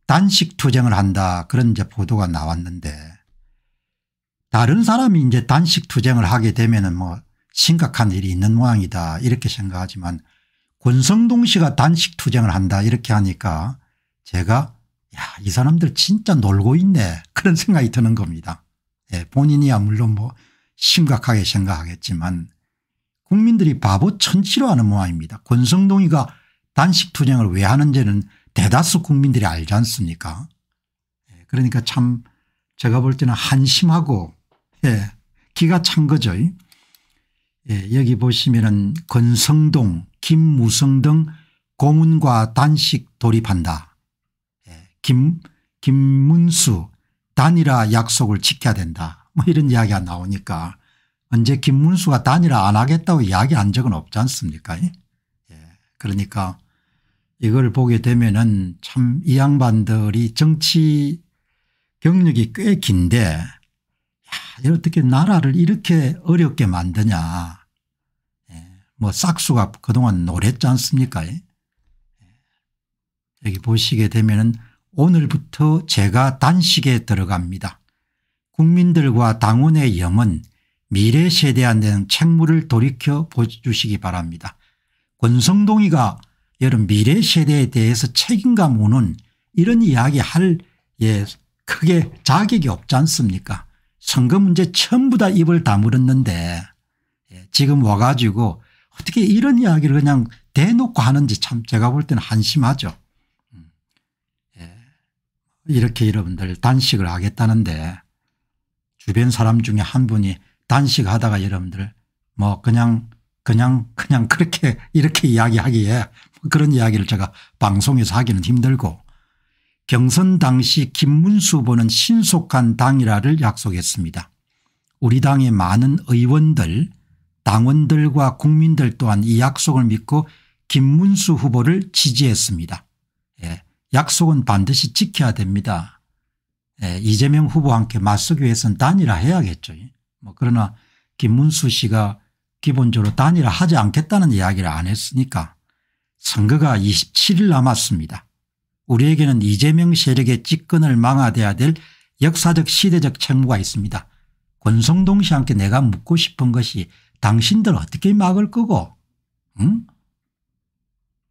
단식 투쟁을 한다, 그런 이제 보도가 나왔는데, 다른 사람이 이제 단식 투쟁을 하게 되면은 뭐 심각한 일이 있는 모양이다 이렇게 생각하지만, 권성동 씨가 단식 투쟁을 한다 이렇게 하니까 제가 이 사람들 진짜 놀고 있네 그런 생각이 드는 겁니다. 예, 본인이야 물론 뭐 심각하게 생각하겠지만 국민들이 바보 천치로 하는 모양입니다. 권성동이가 단식 투쟁을 왜 하는지는 대다수 국민들이 알지 않습니까? 예, 그러니까 참 제가 볼 때는 한심하고 기가 찬 거죠. 여기 보시면은 권성동, 김무성 등 고문과 단식 돌입한다. 김문수 단일화 약속을 지켜야 된다. 뭐 이런 이야기가 나오니까 언제 김문수가 단일화 안 하겠다고 이야기한 적은 없지 않습니까? 그러니까 이걸 보게 되면은 참 이 양반들이 정치 경력이 꽤 긴데 어떻게 나라를 이렇게 어렵게 만드냐. 뭐 싹수가 그동안 노랬지 않습니까? 여기 보시게 되면은 오늘부터 제가 단식에 들어갑니다. 국민들과 당원의 영은 미래 세대에 대한 책무를 돌이켜 보여주시기 바랍니다. 권성동이가 여러분 미래 세대에 대해서 책임감 오는 이런 이야기 할 크게 자격이 없지 않습니까? 선거 문제 전부 다 입을 다물었는데 지금 와가지고 어떻게 이런 이야기를 그냥 대놓고 하는지 참 제가 볼 때는 한심하죠. 이렇게 여러분들 단식을 하겠다는데 주변 사람 중에 한 분이 단식하다가 여러분들 뭐 그냥 그렇게 이렇게 이야기하기에 그런 이야기를 제가 방송에서 하기는 힘들고, 경선 당시 김문수 후보는 신속한 단일화를 약속했습니다. 우리 당의 많은 의원들 당원들과 국민들 또한 이 약속을 믿고 김문수 후보를 지지했습니다. 약속은 반드시 지켜야 됩니다. 이재명 후보와 함께 맞서기 위해서는 단일화 해야겠죠. 뭐 그러나 김문수 씨가 기본적으로 단일화 하지 않겠다는 이야기를 안 했으니까 선거가 27일 남았습니다. 우리에게는 이재명 세력의 집권을 막아내야 될 역사적 시대적 책무가 있습니다. 권성동 씨와 함께 내가 묻고 싶은 것이 당신들 어떻게 막을 거고, 응?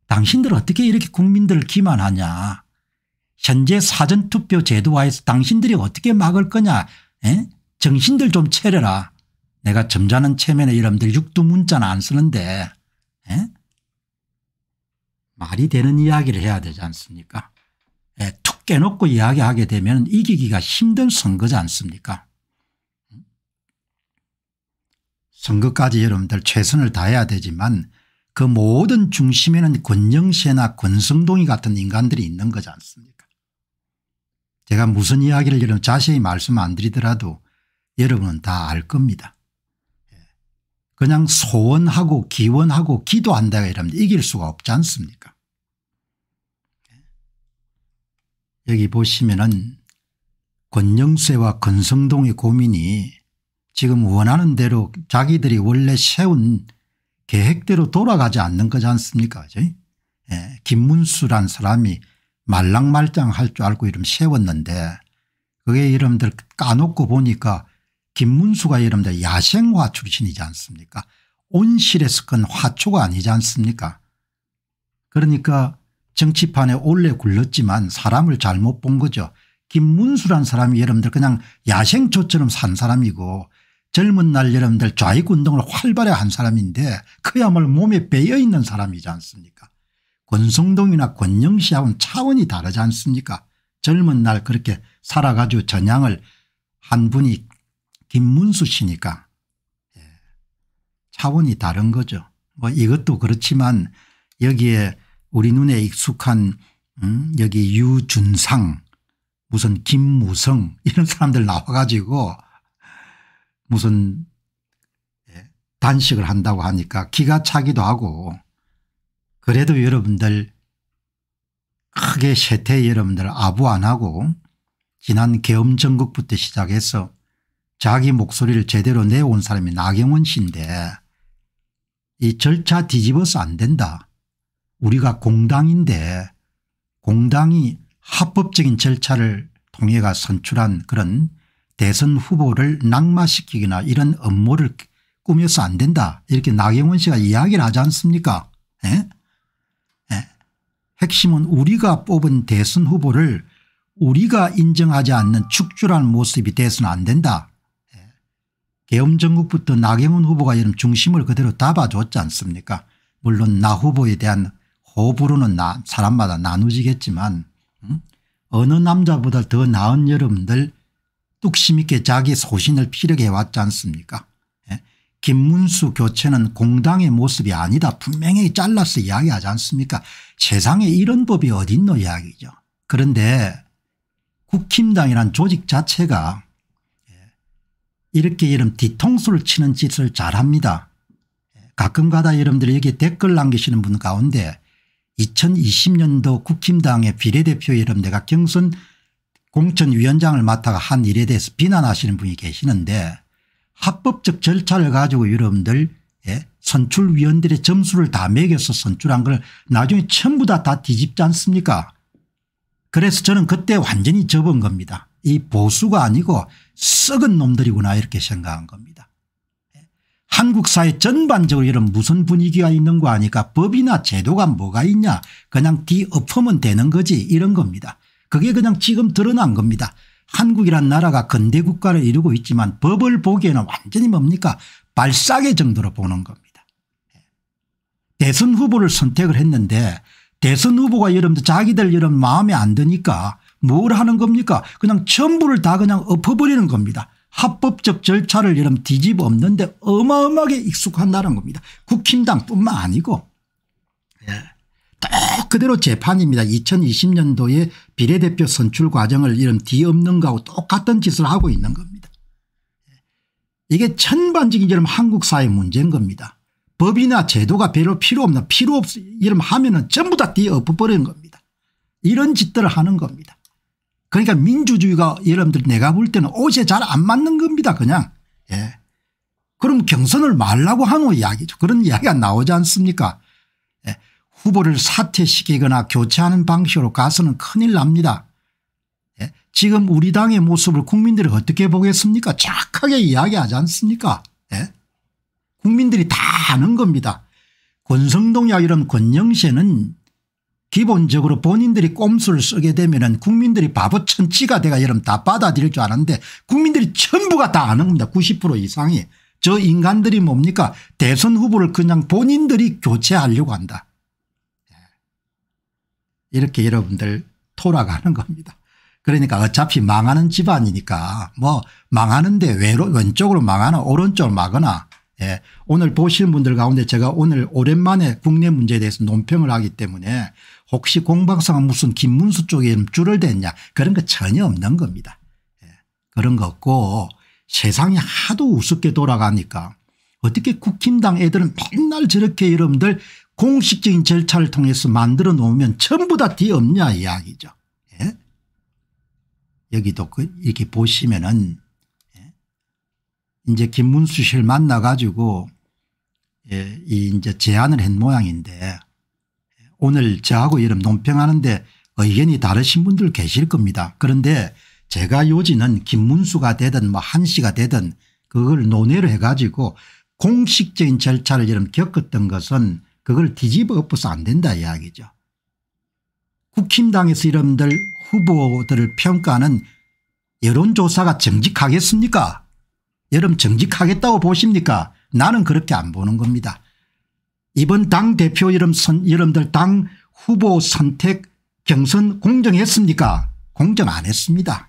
당신들 어떻게 이렇게 국민들을 기만하냐. 현재 사전투표 제도화에서 당신들이 어떻게 막을 거냐. 정신들 좀 차려라. 내가 점잖은 체면에 여러분들 육두문자는 안 쓰는데 말이 되는 이야기를 해야 되지 않습니까? 툭 깨놓고 이야기하게 되면 이기기가 힘든 선거지 않습니까? 선거까지 여러분들 최선을 다해야 되지만 그 모든 중심에는 권영세나 권성동이 같은 인간들이 있는 거지 않습니까? 제가 무슨 이야기를 여러분 자세히 말씀 안 드리더라도 여러분은 다 알 겁니다. 그냥 소원하고 기원하고 기도한다가 이러면 이길 수가 없지 않습니까? 여기 보시면은 권영세와 권성동의 고민이 지금 원하는 대로 자기들이 원래 세운 계획대로 돌아가지 않는 거지 않습니까? 김문수란 사람이 말랑말짱할 줄 알고 이름 세웠는데 그게 여러분들 까놓고 보니까 김문수가 여러분들 야생화 출신이지 않습니까? 온실에서 큰 화초가 아니지 않습니까? 그러니까 정치판에 오래 굴렀지만 사람을 잘못 본 거죠. 김문수란 사람이 여러분들 그냥 야생초처럼 산 사람이고 젊은 날 여러분들 좌익운동을 활발히 한 사람인데 그야말로 몸에 배어있는 사람이지 않습니까? 권성동이나 권영시하고는 차원이 다르지 않습니까? 젊은 날 그렇게 살아가지고 전향을 한 분이 김문수 씨니까 차원이 다른 거죠. 뭐 이것도 그렇지만 여기에 우리 눈에 익숙한 여기 유준상 무슨 김무성 이런 사람들 나와가지고 무슨 단식을 한다고 하니까 기가 차기도 하고, 그래도 여러분들 크게 세태 여러분들 아부 안 하고 지난 계엄정국부터 시작해서 자기 목소리를 제대로 내온 사람이 나경원 씨인데 이 절차 뒤집어서 안 된다. 우리가 공당인데 공당이 합법적인 절차를 통해가 선출한 그런 대선 후보를 낙마시키거나 이런 음모를 꾸며서 안 된다 이렇게 나경원 씨가 이야기를 하지 않습니까? 예? 예. 핵심은 우리가 뽑은 대선 후보를 우리가 인정하지 않는 축출하는 모습이 돼서는 안 된다. 예. 계엄정국부터 나경원 후보가 이런 중심을 그대로 잡아줬지 않습니까? 물론 나 후보에 대한 호불호는 사람마다 나누지겠지만 어느 남자보다 더 나은 여러분들 뚝심 있게 자기 소신을 피력해 왔지 않습니까? 예. 김문수 교체는 공당의 모습이 아니다 분명히 잘라서 이야기하지 않습니까? 세상에 이런 법이 어딨노 이야기죠. 그런데 국힘당이란 조직 자체가 이렇게 이런 뒤통수를 치는 짓을 잘합니다. 가끔가다 여러분들이 여기 댓글 남기시는 분 가운데 2020년도 국힘당의 비례대표 여러분들과 경선 공천위원장을 맡아가 한 일에 대해서 비난하시는 분이 계시는데 합법적 절차를 가지고 여러분들 선출위원들의 점수를 다 매겨서 선출한 걸 나중에 전부 다 뒤집지 않습니까? 그래서 저는 그때 완전히 접은 겁니다. 이 보수가 아니고 썩은 놈들이구나 이렇게 생각한 겁니다. 한국 사회 전반적으로 이런 무슨 분위기가 있는 거 아니까 법이나 제도가 뭐가 있냐 그냥 뒤엎으면 되는 거지 이런 겁니다. 그게 그냥 지금 드러난 겁니다. 한국이란 나라가 근대 국가를 이루고 있지만 법을 보기에는 완전히 뭡니까 발사계 정도로 보는 겁니다. 대선 후보를 선택을 했는데 대선 후보가 여러분들 자기들 여러분 마음에 안 드니까 뭘 하는 겁니까 그냥 전부를 다 그냥 엎어버리는 겁니다. 합법적 절차를 여러분 뒤집어 엎는데 어마어마하게 익숙한다는 겁니다. 국힘당뿐만 아니고 딱 그대로 재판입니다. 2020년도에 비례대표 선출 과정을 이런 뒤엎는 거하고 똑같은 짓을 하고 있는 겁니다. 이게 전반적인 여러분 한국 사회 문제인 겁니다. 법이나 제도가 별로 필요 없나 필요 없어 이러면 하면은 전부 다 뒤엎어버리는 겁니다. 이런 짓들을 하는 겁니다. 그러니까 민주주의가 여러분들 내가 볼 때는 옷에 잘 안 맞는 겁니다 그냥. 예. 그럼 경선을 말라고 하는 이야기죠. 그런 이야기가 나오지 않습니까? 예. 후보를 사퇴시키거나 교체하는 방식으로 가서는 큰일 납니다. 예. 지금 우리 당의 모습을 국민들이 어떻게 보겠습니까? 정확하게 이야기하지 않습니까? 예. 국민들이 다 아는 겁니다. 권성동이나 이런 권영세는 기본적으로 본인들이 꼼수를 쓰게 되면 국민들이 바보 천치가 돼가 여러분 다 받아들일 줄 아는데 국민들이 전부가 다 아는 겁니다. 90% 이상이. 저 인간들이 뭡니까 대선 후보를 그냥 본인들이 교체하려고 한다. 이렇게 여러분들 돌아가는 겁니다. 그러니까 어차피 망하는 집안이니까 뭐 망하는데 왼쪽으로 망하나 오른쪽으로 망하나 예. 오늘 보시는 분들 가운데 제가 오늘 오랜만에 국내 문제에 대해서 논평을 하기 때문에 혹시 공방사가 무슨 김문수 쪽에 줄을 댔냐 그런 거 전혀 없는 겁니다. 예. 그런 거 없고 세상이 하도 우습게 돌아가니까 어떻게 국힘당 애들은 맨날 저렇게 여러분들 공식적인 절차를 통해서 만들어 놓으면 전부 다 뒤엎냐 이야기죠. 예. 여기도 이렇게 보시면은 이제 김문수 씨를 만나 가지고 이제 제안을 한 모양인데 오늘 저하고 이런 논평하는데 의견이 다르신 분들 계실 겁니다. 그런데 제가 요지는 김문수가 되든 뭐 한 씨가 되든 그걸 논의를 해 가지고 공식적인 절차를 이런 겪었던 것은 그걸 뒤집어 엎어서 안 된다 이야기죠. 국힘당에서 이런들 후보들을 평가하는 여론조사가 정직하겠습니까? 여러분 정직하겠다고 보십니까? 나는 그렇게 안 보는 겁니다. 이번 당대표 여러분들 당 후보 선택 경선 공정했습니까? 공정 안 했습니다.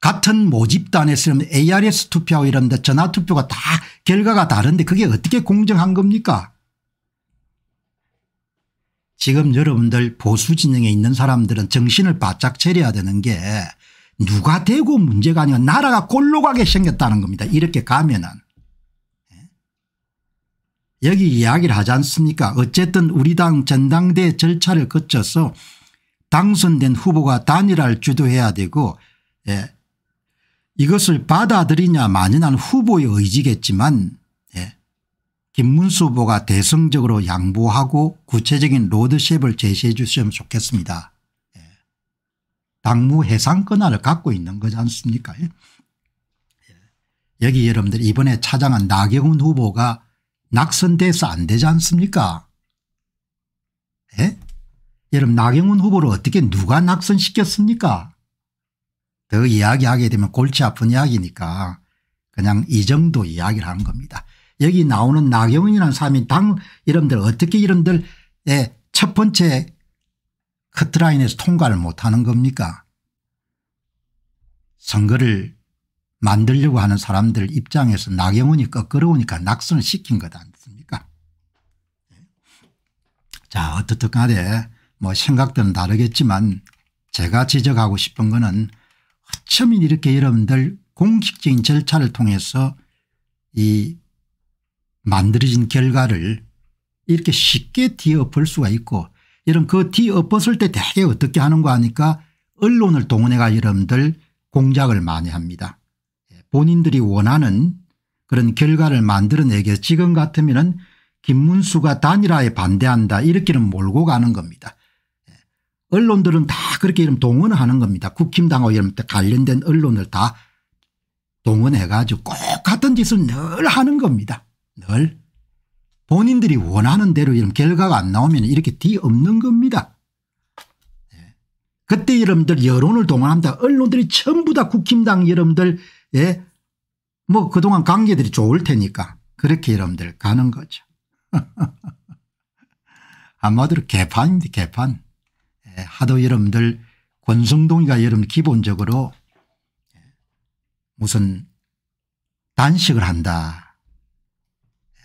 같은 모집단에서 ARS 투표하고 이런데 전화투표가 다 결과가 다른데 그게 어떻게 공정한 겁니까? 지금 여러분들 보수 진영에 있는 사람들은 정신을 바짝 차려야 되는 게 누가 되고 문제가 아니라 나라가 골로 가게 생겼다는 겁니다. 이렇게 가면은. 여기 이야기를 하지 않습니까? 어쨌든 우리 당 전당대 절차를 거쳐서 당선된 후보가 단일화를 주도해야 되고 이것을 받아들이냐 마냐는 후보의 의지겠지만 김문수 후보가 대승적으로 양보하고 구체적인 로드맵을 제시해 주시면 좋겠습니다. 당무 해상 권한을 갖고 있는 거지 않습니까? 여기 여러분들 이번에 찾아간 나경원 후보가 낙선돼서 안 되지 않습니까? 예? 여러분 나경원 후보를 어떻게 누가 낙선시켰습니까? 더 이야기하게 되면 골치 아픈 이야기니까 그냥 이 정도 이야기를 하는 겁니다. 여기 나오는 나경원이라는 사람이 당 여러분들 어떻게 여러분들 첫 번째 커트라인에서 통과를 못하는 겁니까? 선거를 만들려고 하는 사람들 입장에서 나경원이 껄끄러우니까 낙선을 시킨 것 아닙니까? 자 어떻든 간에 뭐 생각들은 다르겠지만 제가 지적하고 싶은 거는 어쩌면 이렇게 여러분들 공식적인 절차를 통해서 이 만들어진 결과를 이렇게 쉽게 뒤엎을 수가 있고 여러분 그 뒤엎었을 때 되게 어떻게 하는 거 하니까 언론을 동원해가 여러분들 공작을 많이 합니다. 본인들이 원하는 그런 결과를 만들어내기 위해서 지금 같으면은 김문수가 단일화에 반대한다 이렇게는 몰고 가는 겁니다. 언론들은 다 그렇게 이름 동원하는 겁니다. 국힘당하고 이런 관련된 언론을 다 동원해 가지고 꼭 같은 짓을 늘 하는 겁니다. 늘 본인들이 원하는 대로 이런 결과가 안 나오면 이렇게 뒤엎는 겁니다. 그때 여러분들 여론을 동원한다. 언론들이 전부 다 국힘당 여러분들 뭐 그동안 관계들이 좋을 테니까 그렇게 여러분들 가는 거죠. 한마디로 개판입니다. 개판. 하도 여러분들 권성동이가 여러분 기본적으로 무슨 단식을 한다.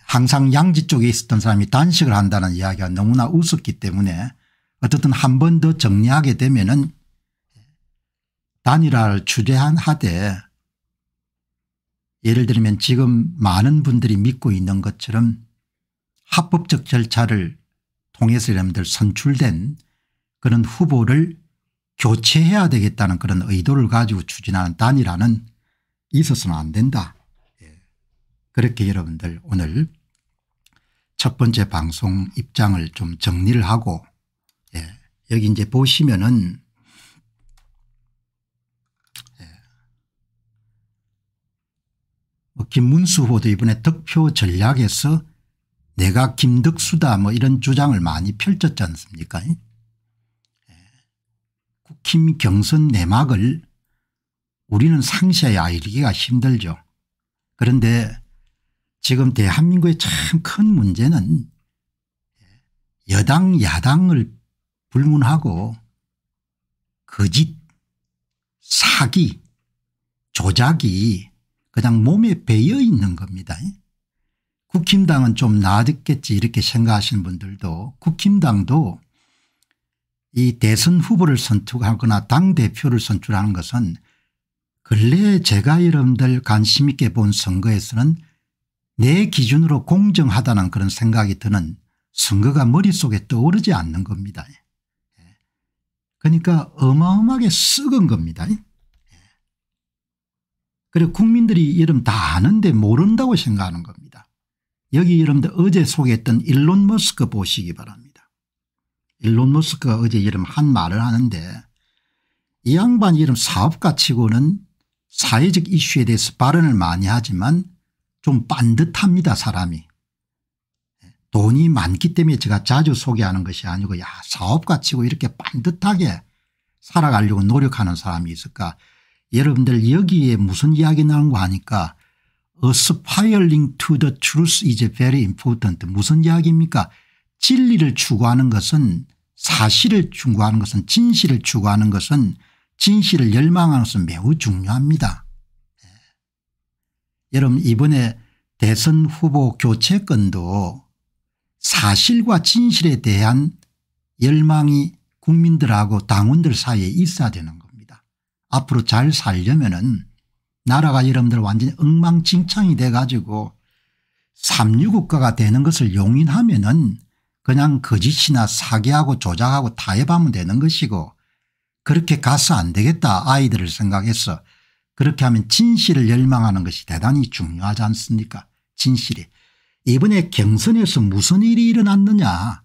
항상 양지 쪽에 있었던 사람이 단식을 한다는 이야기가 너무나 우습기 때문에 어떻든 한 번 더 정리하게 되면은 단일화를 추진하되 예를 들면 지금 많은 분들이 믿고 있는 것처럼 합법적 절차를 통해서 여러분들 선출된 그런 후보를 교체해야 되겠다는 그런 의도를 가지고 추진하는 단일화는 있어서는 안 된다. 그렇게 여러분들 오늘 첫 번째 방송 입장을 좀 정리를 하고 여기 이제 보시면은 뭐 김문수 후보도 이번에 득표 전략에서 내가 김덕수다 뭐 이런 주장을 많이 펼쳤지 않습니까? 국힘 경선 내막을 우리는 상세히 알기가 힘들죠. 그런데 지금 대한민국의 참 큰 문제는 여당 야당을 불문하고 거짓 사기 조작이 그냥 몸에 배어 있는 겁니다. 국힘당은 좀 나아졌겠지 이렇게 생각하시는 분들도 국힘당도 이 대선 후보를 선출하거나 당대표를 선출하는 것은 근래에 제가 여러분들 관심 있게 본 선거에서는 내 기준으로 공정하다는 그런 생각이 드는 선거가 머릿속에 떠오르지 않는 겁니다. 그러니까 어마어마하게 썩은 겁니다. 그리고 국민들이 여러분 다 아는데 모른다고 생각하는 겁니다. 여기 여러분들 어제 소개했던 일론 머스크 보시기 바랍니다. 일론 머스크가 어제 여러분 한 말을 하는데 이 양반이 여러분 사업가 치고는 사회적 이슈에 대해서 발언을 많이 하지만 좀 빤듯합니다. 사람이. 돈이 많기 때문에 제가 자주 소개하는 것이 아니고 야 사업가 치고 이렇게 빤듯하게 살아가려고 노력하는 사람이 있을까. 여러분들 여기에 무슨 이야기 나오는 거 하니까 aspiring to the truth is very important. 무슨 이야기입니까? 진리를 추구하는 것은 사실을 추구하는 것은 진실을 추구하는 것은 진실을 열망하는 것은 매우 중요합니다. 여러분 이번에 대선 후보 교체권도 사실과 진실에 대한 열망이 국민들하고 당원들 사이에 있어야 되는 겁니다. 앞으로 잘 살려면은 나라가 여러분들 완전히 엉망진창이 돼 가지고 삼류국가가 되는 것을 용인하면은 그냥 거짓이나 사기하고 조작하고 타협하면 되는 것이고 그렇게 가서 안 되겠다 아이들을 생각해서 그렇게 하면 진실을 열망하는 것이 대단히 중요하지 않습니까? 진실이. 이번에 경선에서 무슨 일이 일어났느냐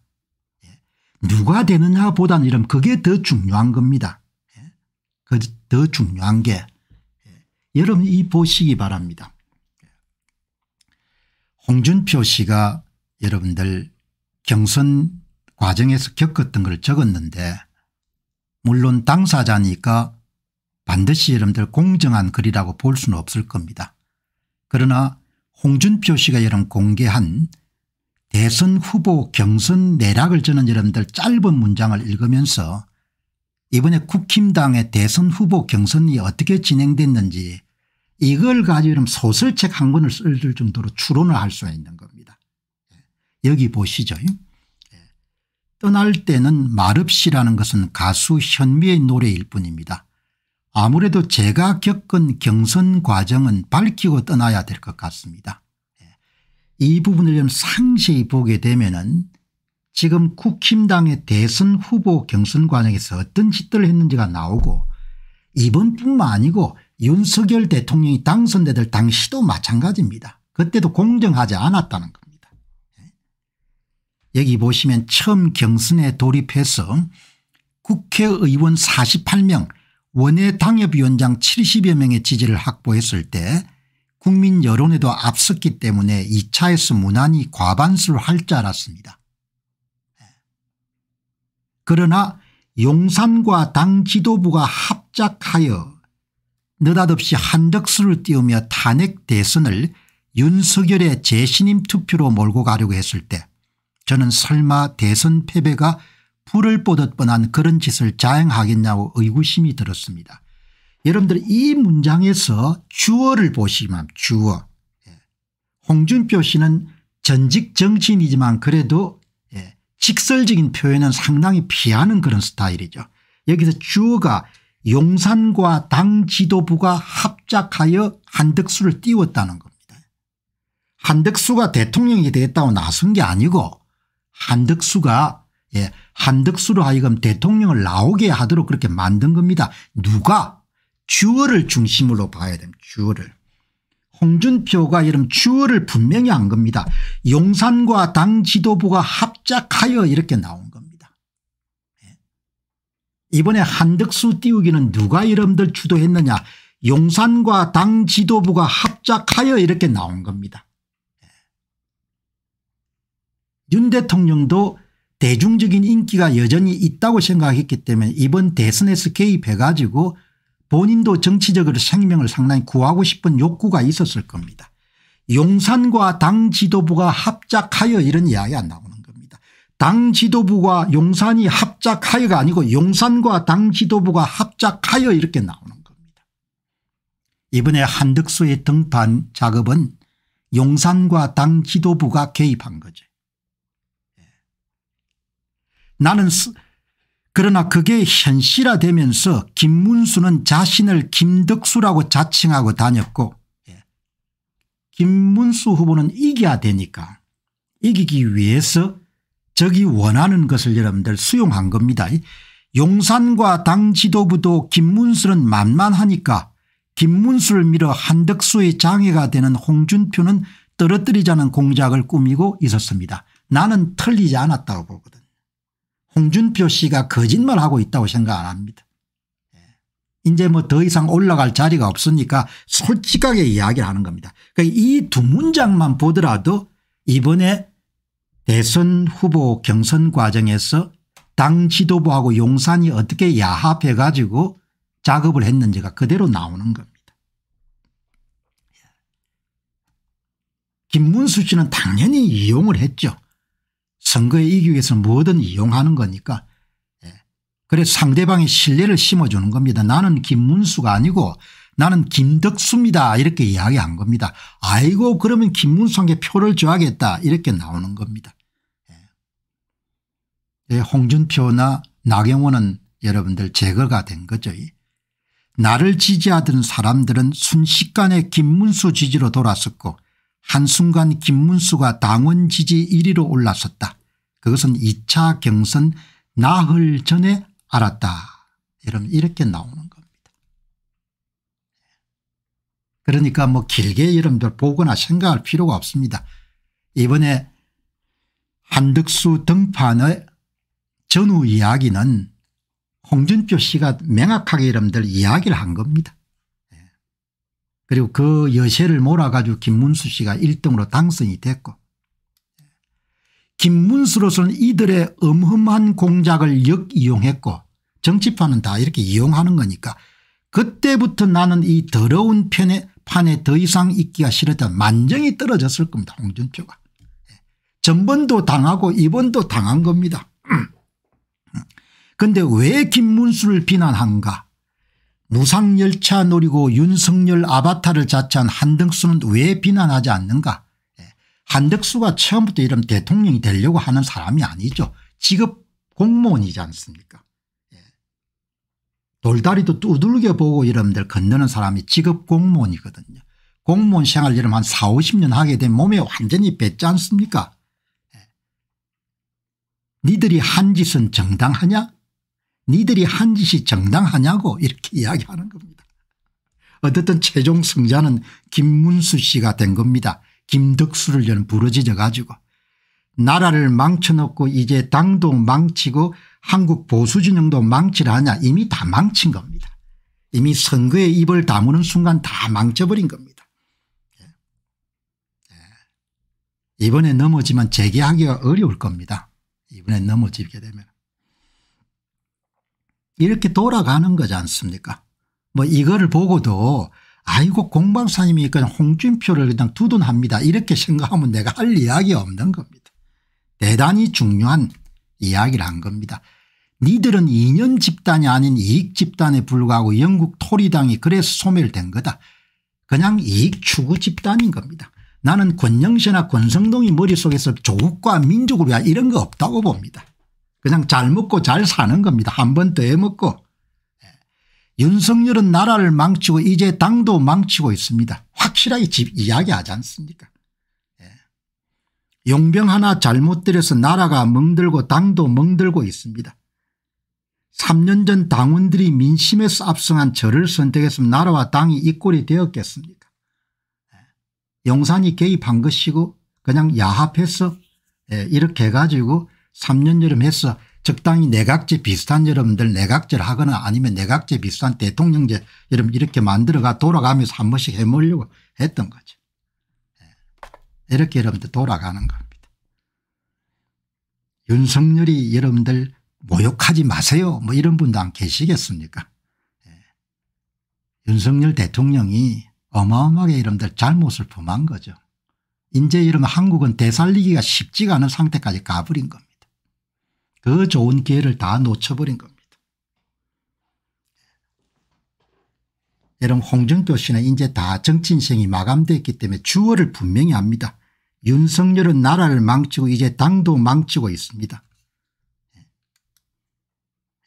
누가 되느냐 보다는 이런 그게 더 중요한 겁니다. 더 중요한 게 여러분 이 보시기 바랍니다. 홍준표 씨가 여러분들 경선 과정에서 겪었던 걸 적었는데 물론 당사자니까 반드시 여러분들 공정한 글이라고 볼 수는 없을 겁니다. 그러나 홍준표 씨가 여러분 공개한 대선 후보 경선 내락을 저는 여러분들 짧은 문장을 읽으면서 이번에 국힘당의 대선 후보 경선이 어떻게 진행됐는지 이걸 가지고 여러분 소설책 한 권을 쓸 정도로 추론을 할 수 있는 겁니다. 여기 보시죠. 떠날 때는 말없이라는 것은 가수 현미의 노래일 뿐입니다. 아무래도 제가 겪은 경선 과정은 밝히고 떠나야 될 것 같습니다. 이 부분을 좀 상세히 보게 되면은 지금 국힘당의 대선 후보 경선 과정에서 어떤 짓들을 했는지가 나오고 이번뿐만 아니고 윤석열 대통령이 당선되던 당시도 마찬가지입니다. 그때도 공정하지 않았다는 겁니다. 여기 보시면 처음 경선에 돌입해서 국회의원 48명 원외 당협위원장 70여 명의 지지를 확보했을 때 국민 여론에도 앞섰기 때문에 2차에서 무난히 과반수를 할 줄 알았습니다. 그러나 용산과 당 지도부가 합작하여 느닷없이 한덕수를 띄우며 탄핵 대선을 윤석열의 재신임 투표로 몰고 가려고 했을 때 저는 설마 대선 패배가 불을 뻗을 뻔한 그런 짓을 자행하겠냐고 의구심이 들었습니다. 여러분들 이 문장에서 주어를 보시면 주어 홍준표 씨는 전직 정치인이지만 그래도 직설적인 표현은 상당히 피하는 그런 스타일이죠. 여기서 주어가 용산과 당 지도부가 합작하여 한덕수를 띄웠다는 겁니다. 한덕수가 대통령이 되겠다고 나선 게 아니고 한덕수가 한덕수로 하여금 대통령을 나오게 하도록 그렇게 만든 겁니다. 누가? 주어를 중심으로 봐야 됩니다. 주어를. 홍준표가 이런 주어를 분명히 한 겁니다. 용산과 당 지도부가 합작하여 이렇게 나온 겁니다. 이번에 한덕수 띄우기는 누가 여러분들 주도했느냐. 용산과 당 지도부가 합작하여 이렇게 나온 겁니다. 윤 대통령도 대중적인 인기가 여전히 있다고 생각했기 때문에 이번 대선에서 개입해 가지고 본인도 정치적으로 생명을 상당히 구하고 싶은 욕구가 있었을 겁니다. 용산과 당 지도부가 합작하여 이런 이야기가 나오는 겁니다. 당 지도부와 용산이 합작하여가 아니고 용산과 당 지도부가 합작하여 이렇게 나오는 겁니다. 이번에 한덕수의 등판 작업은 용산과 당 지도부가 개입한 거죠. 그러나 그게 현실화되면서 김문수는 자신을 김덕수라고 자칭하고 다녔고 김문수 후보는 이겨야 되니까 이기기 위해서 적이 원하는 것을 여러분들 수용한 겁니다. 용산과 당 지도부도 김문수는 만만하니까 김문수를 밀어 한덕수의 장애가 되는 홍준표는 떨어뜨리자는 공작을 꾸미고 있었습니다. 나는 틀리지 않았다고 보거든. 홍준표 씨가 거짓말하고 있다고 생각 안 합니다. 이제 뭐 더 이상 올라갈 자리가 없으니까 솔직하게 이야기를 하는 겁니다. 그러니까 이 두 문장만 보더라도 이번에 대선 후보 경선 과정에서 당 지도부하고 용산이 어떻게 야합해 가지고 작업을 했는지가 그대로 나오는 겁니다. 김문수 씨는 당연히 이용을 했죠. 선거에 이기기 위해서 뭐든 이용하는 거니까. 그래서 상대방의 신뢰를 심어주는 겁니다. 나는 김문수가 아니고 나는 김덕수입니다. 이렇게 이야기한 겁니다. 아이고 그러면 김문수에게 표를 줘야겠다 이렇게 나오는 겁니다. 홍준표나 나경원은 여러분들 제거가 된 거죠. 나를 지지하던 사람들은 순식간에 김문수 지지로 돌아섰고 한순간 김문수가 당원 지지 1위로 올라섰다. 그것은 2차 경선 나흘 전에 알았다. 여러분 이렇게 나오는 겁니다. 그러니까 뭐 길게 여러분들 보거나 생각할 필요가 없습니다. 이번에 한덕수 등판의 전후 이야기는 홍준표 씨가 명확하게 여러분들 이야기를 한 겁니다. 그리고 그 여세를 몰아가지고 김문수 씨가 1등으로 당선이 됐고, 김문수로서는 이들의 엄험한 공작을 역이용했고, 정치판은 다 이렇게 이용하는 거니까 그때부터 나는 이 더러운 판에 더 이상 있기가 싫었다. 만정이 떨어졌을 겁니다. 홍준표가. 전번도 당하고 이번도 당한 겁니다. 그런데 왜 김문수를 비난한가. 무상열차 노리고 윤석열 아바타를 자처한 한덕수는 왜 비난하지 않는가. 한덕수가 처음부터 이런 대통령이 되려고 하는 사람이 아니죠. 직업 공무원이지 않습니까. 돌다리도 두들겨 보고 여러분들 건너는 사람이 직업 공무원이거든요. 공무원 생활 여러분 한 4, 50년 하게 되면 몸에 완전히 뱉지 않습니까. 니들이 한 짓은 정당하냐. 니들이 한 짓이 정당하냐고 이렇게 이야기하는 겁니다. 어쨌든 최종 승자는 김문수 씨가 된 겁니다. 김덕수를 저는 부러지져 가지고 나라를 망쳐놓고 이제 당도 망치고 한국 보수진영도 망치려 하냐. 이미 다 망친 겁니다. 이미 선거에 입을 다무는 순간 다 망쳐버린 겁니다. 이번에 넘어지면 재개하기가 어려울 겁니다. 이번에 넘어지게 되면. 이렇게 돌아가는 거지 않습니까. 뭐 이거를 보고도 아이고 공박사님이 그냥 홍준표를 그냥 두둔합니다. 이렇게 생각하면 내가 할 이야기가 없는 겁니다. 대단히 중요한 이야기를 한 겁니다. 니들은 이념 집단이 아닌 이익 집단에 불과하고 영국 토리당이 그래서 소멸된 거다. 그냥 이익 추구 집단인 겁니다. 나는 권영세나 권성동이 머릿속에서 조국과 민족을 위하 이런 거 없다고 봅니다. 그냥 잘 먹고 잘 사는 겁니다. 한 번 더 해먹고. 윤석열은 나라를 망치고 이제 당도 망치고 있습니다. 확실하게 이야기하지 않습니까. 용병 하나 잘못 들여서 나라가 멍들고 당도 멍들고 있습니다. 3년 전 당원들이 민심에서 압승한 저를 선택했으면 나라와 당이 이 꼴이 되었겠습니까. 용산이 개입한 것이고 그냥 야합해서 이렇게 해가지고 3년 여름 해서 적당히 내각제 비슷한 여러분들 내각제를 하거나 아니면 내각제 비슷한 대통령제 여러분 이렇게 만들어가 돌아가면서 한 번씩 해먹으려고 했던 거죠. 이렇게 여러분들 돌아가는 겁니다. 윤석열이 여러분들 모욕하지 마세요 뭐 이런 분도 안 계시겠습니까. 윤석열 대통령이 어마어마하게 여러분들 잘못을 범한 거죠. 이제 이러면 한국은 되살리기가 쉽지가 않은 상태까지 가버린 겁니다. 그 좋은 기회를 다 놓쳐버린 겁니다. 여러분 홍준표 씨는 이제 다 정치 인생이 마감됐기 때문에 주어를 분명히 합니다. 윤석열은 나라를 망치고 이제 당도 망치고 있습니다.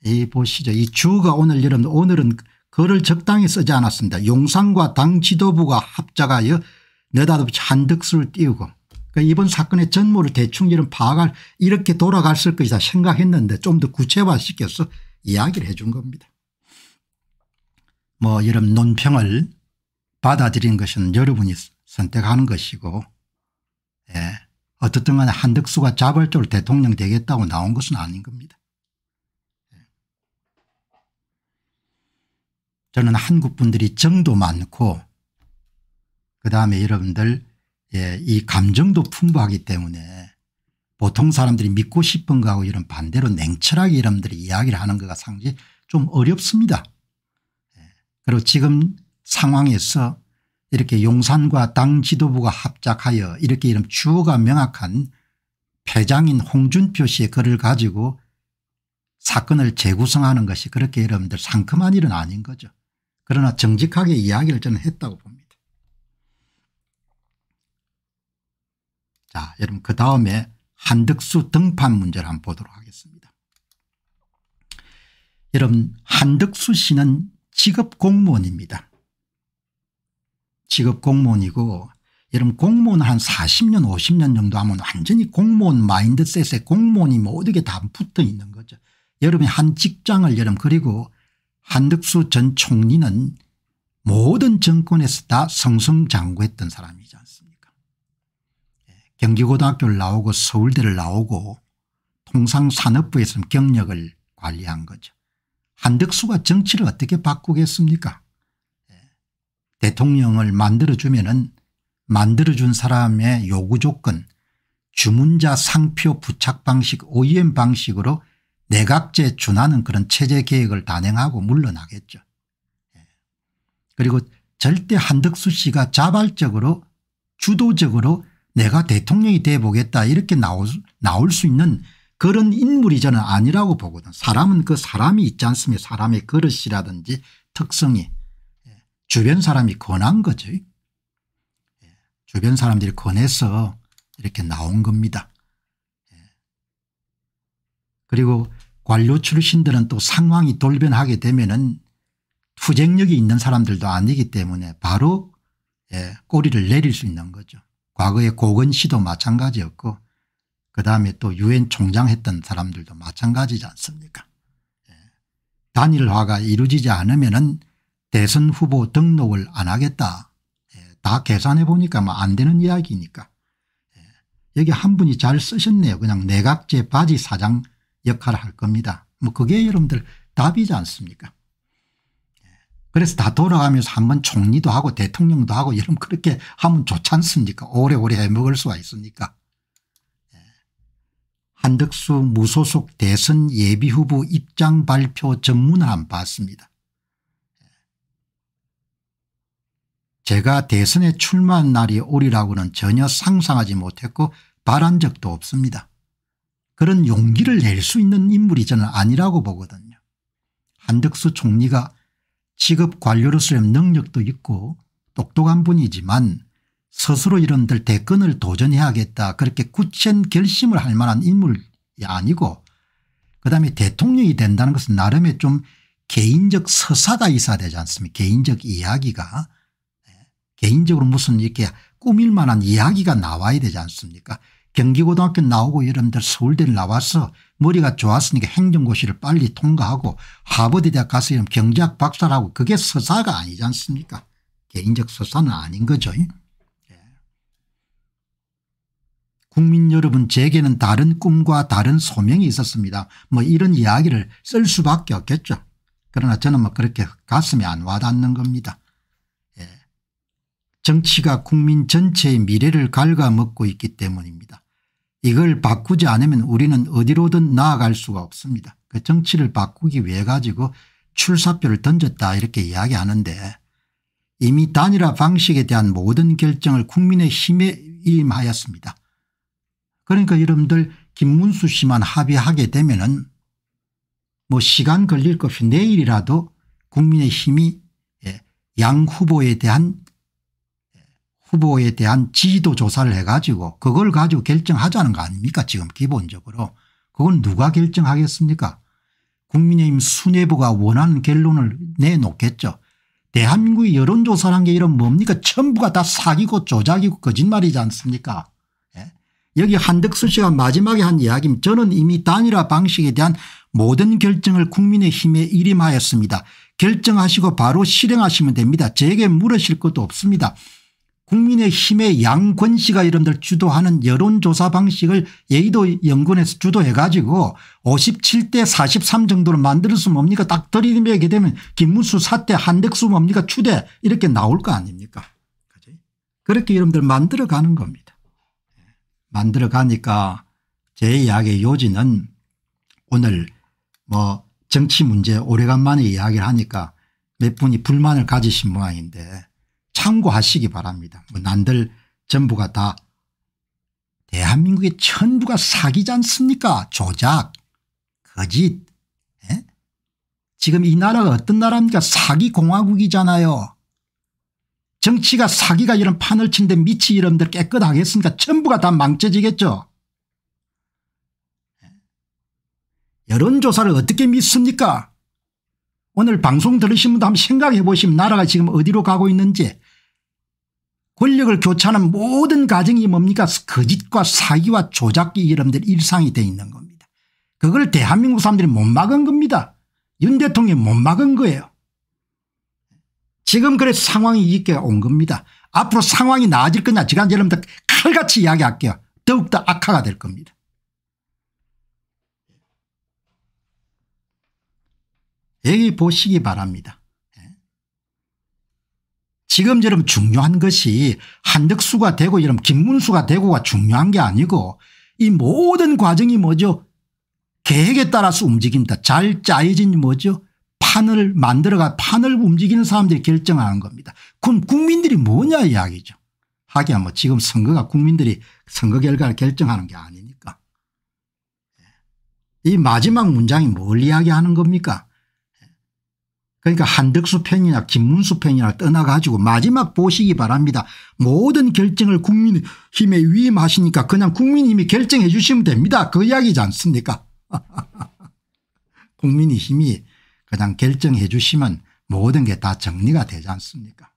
이 보시죠. 이 주어가 오늘 여러분 오늘은 글을 적당히 쓰지 않았습니다. 용산과 당 지도부가 합작하여 느닷없이 한덕수를 띄우고 그러니까 이번 사건의 전모를 대충 이런 파악할 이렇게 돌아갔을 것이다 생각했는데 좀 더 구체화시켜서 이야기를 해 준 겁니다. 뭐 이런 논평을 받아들인 것은 여러분이 선택하는 것이고 어떻든 간에 한덕수가 자발적으로 대통령 되겠다고 나온 것은 아닌 겁니다. 저는 한국 분들이 정도 많고 그다음에 여러분들 이 감정도 풍부하기 때문에 보통 사람들이 믿고 싶은 거하고 이런 반대로 냉철하게 여러분들이 이야기를 하는 거가 상당히 좀 어렵습니다. 그리고 지금 상황에서 이렇게 용산과 당 지도부가 합작하여 이렇게 이런 주어가 명확한 패장인 홍준표 씨의 글을 가지고 사건을 재구성하는 것이 그렇게 여러분들 상큼한 일은 아닌 거죠. 그러나 정직하게 이야기를 저는 했다고 봅니다. 자, 여러분 그다음에 한덕수 등판 문제를 한번 보도록 하겠습니다. 여러분 한덕수 씨는 직업 공무원입니다. 직업 공무원이고 여러분 공무원 한 40년 50년 정도 하면 완전히 공무원 마인드셋에 공무원이 모든 게 다 붙어 있는 거죠. 여러분이 한 직장을 여러분 그리고 한덕수 전 총리는 모든 정권에서 다 성성장구했던 사람이지 않습니까. 경기고등학교를 나오고 서울대를 나오고 통상산업부에서 경력을 관리한 거죠. 한덕수가 정치를 어떻게 바꾸겠습니까? 대통령을 만들어주면은 만들어준 사람의 요구 조건 주문자 상표 부착 방식 OEM 방식으로 내각제 준하는 그런 체제 개혁을 단행하고 물러나겠죠. 그리고 절대 한덕수 씨가 자발적으로 주도적으로 내가 대통령이 돼 보겠다 이렇게 나올 수 있는 그런 인물이 저는 아니라고 보거든. 사람은 그 사람이 있지 않습니까? 사람의 그릇이라든지 특성이 주변 사람이 권한 거죠. 주변 사람들이 권해서 이렇게 나온 겁니다. 그리고 관료 출신들은 또 상황이 돌변하게 되면은 투쟁력이 있는 사람들도 아니기 때문에 바로 꼬리를 내릴 수 있는 거죠. 과거에 고건 씨도 마찬가지였고 그다음에 또 유엔 총장 했던 사람들도 마찬가지지 않습니까? 단일화가 이루어지지 않으면은 대선 후보 등록을 안 하겠다. 다 계산해 보니까 뭐 안 되는 이야기니까. 여기 한 분이 잘 쓰셨네요. 그냥 내각제 바지 사장 역할을 할 겁니다. 뭐 그게 여러분들 답이지 않습니까? 그래서 다 돌아가면서 한번 총리도 하고 대통령도 하고 여러분 그렇게 하면 좋지 않습니까? 오래오래 해먹을 수가 있으니까. 한덕수 무소속 대선 예비후보 입장 발표 전문을 한번 봤습니다. 제가 대선에 출마한 날이 오리라고는 전혀 상상하지 못했고 바란 적도 없습니다. 그런 용기를 낼 수 있는 인물이 저는 아니라고 보거든요. 한덕수 총리가 직업 관료로서의 능력도 있고 똑똑한 분이지만 스스로 이런들 대권을 도전해야겠다 그렇게 굳힌 결심을 할 만한 인물이 아니고 그다음에 대통령이 된다는 것은 나름의 좀 개인적 서사가 있어야 되지 않습니까? 개인적 이야기가. 개인적으로 무슨 이렇게 꾸밀 만한 이야기가 나와야 되지 않습니까? 경기고등학교 나오고 여러분들 서울대를 나와서 머리가 좋았으니까 행정고시를 빨리 통과하고 하버드 대학 가서 이런 경제학 박사를 하고 그게 서사가 아니지 않습니까? 개인적 서사는 아닌 거죠. 국민 여러분 제게는 다른 꿈과 다른 소명이 있었습니다. 뭐 이런 이야기를 쓸 수밖에 없겠죠. 그러나 저는 뭐 그렇게 가슴에 안 와닿는 겁니다. 정치가 국민 전체의 미래를 갉아먹고 있기 때문입니다. 이걸 바꾸지 않으면 우리는 어디로든 나아갈 수가 없습니다. 그 정치를 바꾸기 위해 가지고 출사표를 던졌다 이렇게 이야기하는데 이미 단일화 방식에 대한 모든 결정을 국민의힘에 임하였습니다. 그러니까 여러분들 김문수 씨만 합의하게 되면은 뭐 시간 걸릴 것 없이 내일이라도 국민의힘이 양 후보에 대한 지지도 조사를 해가지고 그걸 가지고 결정하자는 거 아닙니까? 지금 기본적으로. 그건 누가 결정하겠습니까? 국민의힘 수뇌부가 원하는 결론을 내놓겠죠. 대한민국의 여론조사라는 게 이런 뭡니까? 전부가 다 사기고 조작이고 거짓말이지 않습니까? 여기 한덕수 씨가 마지막에 한 이야기는 저는 이미 단일화 방식에 대한 모든 결정을 국민의힘에 일임하였습니다. 결정하시고 바로 실행하시면 됩니다. 제게 물으실 것도 없습니다. 국민의힘의 양권 씨가 여러분들 주도하는 여론조사 방식을 여의도 연구원에서 주도해 가지고 57대 43 정도로 만들어서 뭡니까 딱 들이대게 되면 김문수 사태 한덕수 뭡니까 추대 이렇게 나올 거 아닙니까? 그렇게 여러분들 만들어 가는 겁니다. 만들어 가니까 제 이야기의 요지는 오늘 뭐 정치 문제 오래간만에 이야기를 하니까 몇 분이 불만을 가지신 모양인데 참고하시기 바랍니다. 뭐 난들 전부가 다 대한민국의 전부가 사기지 않습니까? 조작 거짓. 지금 이 나라가 어떤 나라입니까? 사기 공화국이잖아요. 정치가 사기가 이런 판을 친데 밑이 여러분들 깨끗하겠습니까? 전부가 다 망쳐지겠죠. 여론조사를 어떻게 믿습니까? 오늘 방송 들으신 분도 한번 생각해 보시면 나라가 지금 어디로 가고 있는지 권력을 교차하는 모든 과정이 뭡니까? 거짓과 사기와 조작이 여러분들 일상이 되어 있는 겁니다. 그걸 대한민국 사람들이 못 막은 겁니다. 윤 대통령이 못 막은 거예요. 지금 그래서 상황이 이렇게 온 겁니다. 앞으로 상황이 나아질 거냐 제가 여러분들 칼같이 이야기할게요. 더욱더 악화가 될 겁니다. 여기 보시기 바랍니다. 지금처럼 중요한 것이 한덕수가 되고 이런 김문수가 되고가 중요한 게 아니고 이 모든 과정이 뭐죠? 계획에 따라서 움직입니다. 잘 짜여진 뭐죠? 판을 만들어가 판을 움직이는 사람들이 결정하는 겁니다. 그럼 국민들이 뭐냐 이야기죠. 하기야 뭐 지금 선거가 국민들이 선거 결과를 결정하는 게 아니니까. 이 마지막 문장이 뭘 이야기하는 겁니까? 그러니까 한덕수 편이나 김문수 편이나 떠나가지고 마지막 보시기 바랍니다. 모든 결정을 국민의힘에 위임하시니까 그냥 국민의힘이 결정해 주시면 됩니다. 그 이야기지 않습니까? 국민의힘이 그냥 결정해 주시면 모든 게 다 정리가 되지 않습니까?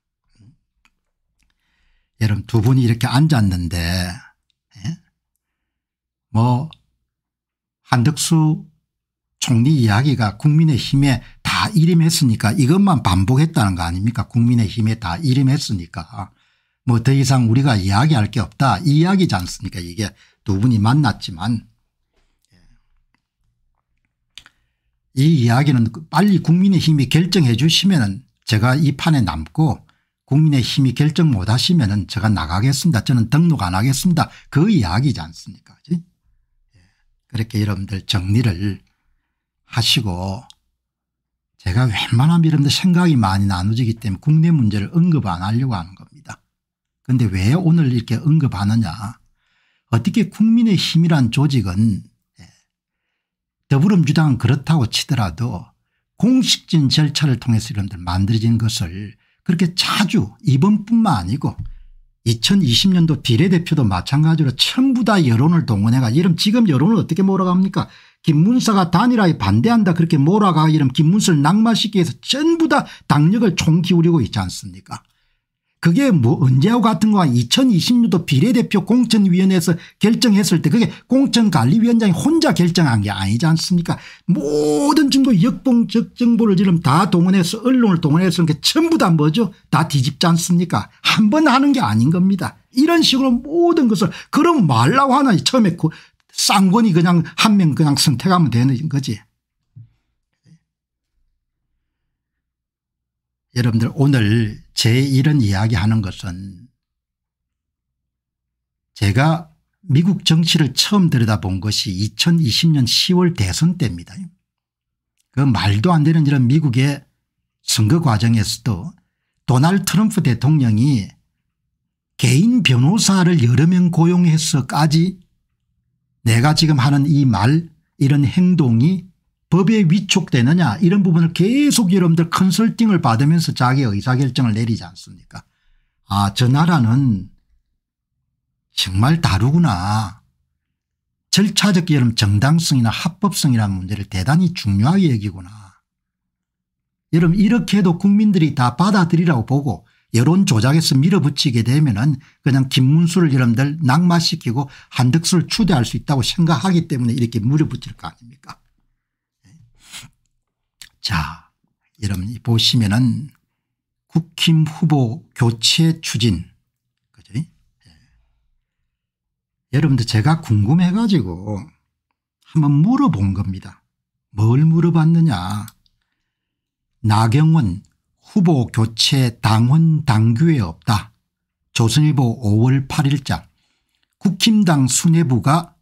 여러분 두 분이 이렇게 앉았는데 뭐 한덕수 총리 이야기가 국민의힘에 다 일임했으니까 이것만 반복했다는 거 아닙니까? 국민의힘에 다 일임했으니까 뭐 더 이상 우리가 이야기할 게 없다 이 이야기지 않습니까? 이게 두 분이 만났지만 이 이야기는 빨리 국민의힘이 결정해 주시면 제가 이 판에 남고 국민의힘이 결정 못 하시면 제가 나가겠습니다. 저는 등록 안 하겠습니다. 그 이야기지 않습니까? 그렇게 여러분들 정리를 하시고 제가 웬만하면 여러분들 생각이 많이 나누지기 때문에 국내 문제를 언급 안 하려고 하는 겁니다. 그런데 왜 오늘 이렇게 언급하느냐. 어떻게 국민의힘이란 조직은 더불어민주당은 그렇다고 치더라도 공식적인 절차를 통해서 여러분들 만들어진 것을 그렇게 자주 이번뿐만 아니고 2020년도 비례대표도 마찬가지로 전부 다 여론을 동원해가 이런 지금 여론을 어떻게 몰아갑니까? 김문수가 단일화에 반대한다 그렇게 몰아가 이런 김문수를 낙마시키기 위해서 전부 다 당력을 총기울이고 있지 않습니까? 그게 뭐 언제하고 같은 거야. 2020년도 비례대표 공천위원회에서 결정했을 때 그게 공천관리위원장이 혼자 결정한 게 아니지 않습니까? 모든 정도 역봉적 정보를 지금 다 동원해서 언론을 동원해서 그게 전부 다 뭐죠? 다 뒤집지 않습니까? 한 번 하는 게 아닌 겁니다. 이런 식으로 모든 것을 그럼 말라고 하나 처음에 쌍권이 그냥 한 명 그냥 선택하면 되는 거지. 여러분들 오늘 제 이런 이야기하는 것은 제가 미국 정치를 처음 들여다본 것이 2020년 10월 대선 때입니다. 그 말도 안 되는 이런 미국의 선거 과정에서도 도널드 트럼프 대통령이 개인 변호사를 여러 명 고용해서까지 내가 지금 하는 이 말 이런 행동이 법에 위촉되느냐 이런 부분을 계속 여러분들 컨설팅을 받으면서 자기 의사결정을 내리지 않습니까? 아, 저 나라는 정말 다르구나. 절차적 여러분 정당성이나 합법성이라는 문제를 대단히 중요하게 여기구나. 여러분 이렇게 해도 국민들이 다 받아들이라고 보고 여론 조작에서 밀어붙이게 되면은 그냥 김문수를 여러분들 낙마시키고 한덕수를 추대할 수 있다고 생각하기 때문에 이렇게 밀어붙일 거 아닙니까? 자, 여러분 보시면은 국힘 후보 교체 추진, 그죠? 여러분들 제가 궁금해 가지고 한번 물어본 겁니다. 뭘 물어봤느냐. 나경원 후보 교체 당원 당규에 없다. 조선일보 5월 8일자 국힘당 수뇌부가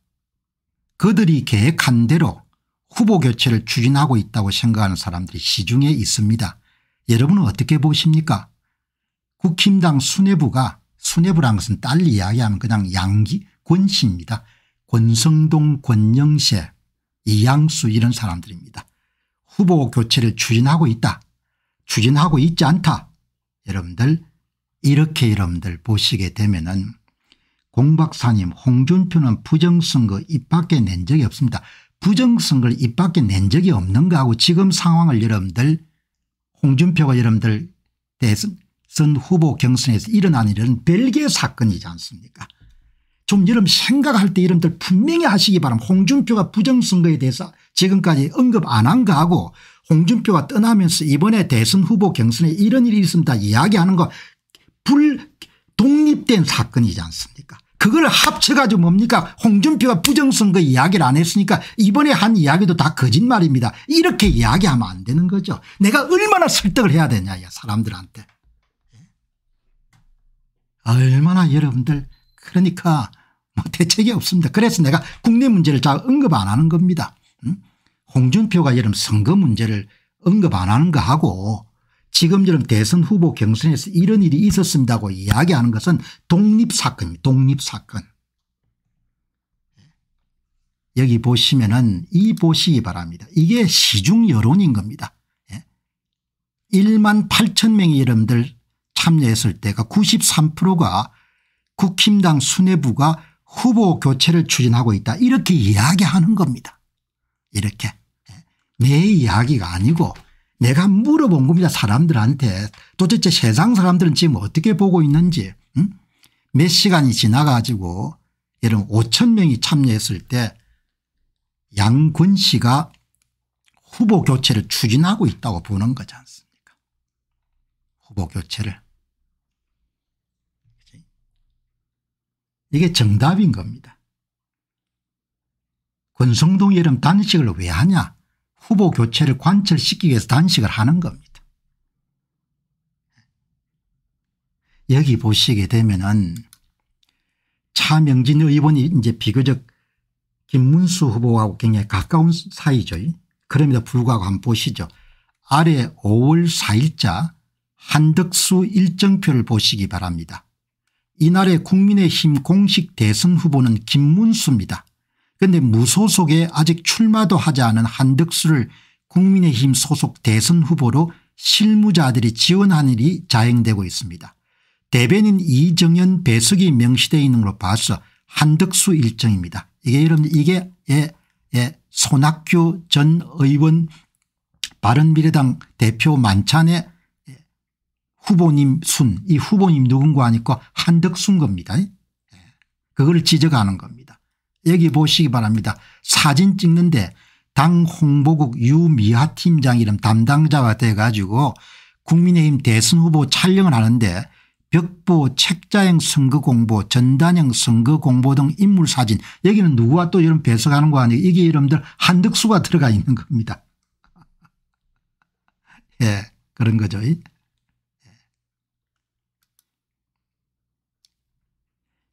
그들이 계획한 대로 후보 교체를 추진하고 있다고 생각하는 사람들이 시중에 있습니다. 여러분은 어떻게 보십니까? 국힘당 수뇌부가 수뇌부라는 것은 달리 이야기하면 그냥 양기 권씨입니다. 권성동 권영세 이양수 이런 사람들입니다. 후보 교체를 추진하고 있다. 추진하고 있지 않다. 여러분들 이렇게 여러분들 보시게 되면은 공 박사님 홍준표는 부정선거 입 밖에 낸 적이 없습니다. 부정선거를 입 밖에 낸 적이 없는 거하고 지금 상황을 여러분들 홍준표가 여러분들 대선 후보 경선에서 일어난 일은 별개의 사건이지 않습니까? 좀 여러분 생각할 때 여러분들 분명히 하시기 바랍니다. 홍준표가 부정선거에 대해서 지금까지 언급 안 한 거하고 홍준표가 떠나면서 이번에 대선 후보 경선에 이런 일이 있습니다 이야기하는 거 독립된 사건이지 않습니까? 그걸 합쳐가지고 뭡니까 홍준표가 부정선거 이야기를 안 했으니까 이번에 한 이야기도 다 거짓말입니다. 이렇게 이야기하면 안 되는 거죠. 내가 얼마나 설득을 해야 되냐 사람들한테. 얼마나 여러분들 그러니까 뭐 대책이 없습니다. 그래서 내가 국내 문제를 잘 언급 안 하는 겁니다. 홍준표가 여러분 선거 문제를 언급 안 하는 거하고 지금처럼 대선 후보 경선에서 이런 일이 있었습니다고 이야기하는 것은 독립사건입니다. 독립사건. 여기 보시면은 이 보시기 바랍니다. 이게 시중 여론인 겁니다. 1만 8천 명이 여러분들 참여했을 때가 93%가 국힘당 수뇌부가 후보 교체를 추진하고 있다 이렇게 이야기하는 겁니다. 이렇게. 내 이야기가 아니고 내가 물어본 겁니다. 사람들한테 도대체 세상 사람들은 지금 어떻게 보고 있는지. 몇 시간이 지나가지고 여러분 5천 명이 참여했을 때 양군 씨가 후보 교체를 추진하고 있다고 보는 거지 않습니까. 후보 교체를. 이게 정답인 겁니다. 권성동 여러분 단식을 왜 하냐. 후보 교체를 관철시키기 위해서 단식을 하는 겁니다. 여기 보시게 되면은 차명진 의원이 이제 비교적 김문수 후보하고 굉장히 가까운 사이죠. 그럼에도 불구하고 한번 보시죠. 아래 5월 4일자 한덕수 일정표를 보시기 바랍니다. 이날의 국민의힘 공식 대선 후보는 김문수입니다. 그런데 무소속에 아직 출마도 하지 않은 한덕수를 국민의힘 소속 대선 후보로 실무자들이 지원한 일이 자행되고 있습니다. 대변인 이정현 배석이 명시되어 있는 걸로 봐서 한덕수 일정입니다. 이게 여러분 이게 손학규 전 의원 바른미래당 대표 만찬의 후보님 순, 이 후보님 누군가 하니까 한덕수인 겁니다. 그걸 지적하는 겁니다. 여기 보시기 바랍니다. 사진 찍는데 당 홍보국 유미하 팀장 이름 담당자가 돼가지고 국민의힘 대선 후보 촬영을 하는데 벽보 책자형 선거공보 전단형 선거공보 등 인물사진 여기는 누구와 또 이런 배석하는 거 아니에요. 이게 여러분들 한덕수가 들어가 있는 겁니다. 예, 그런 거죠.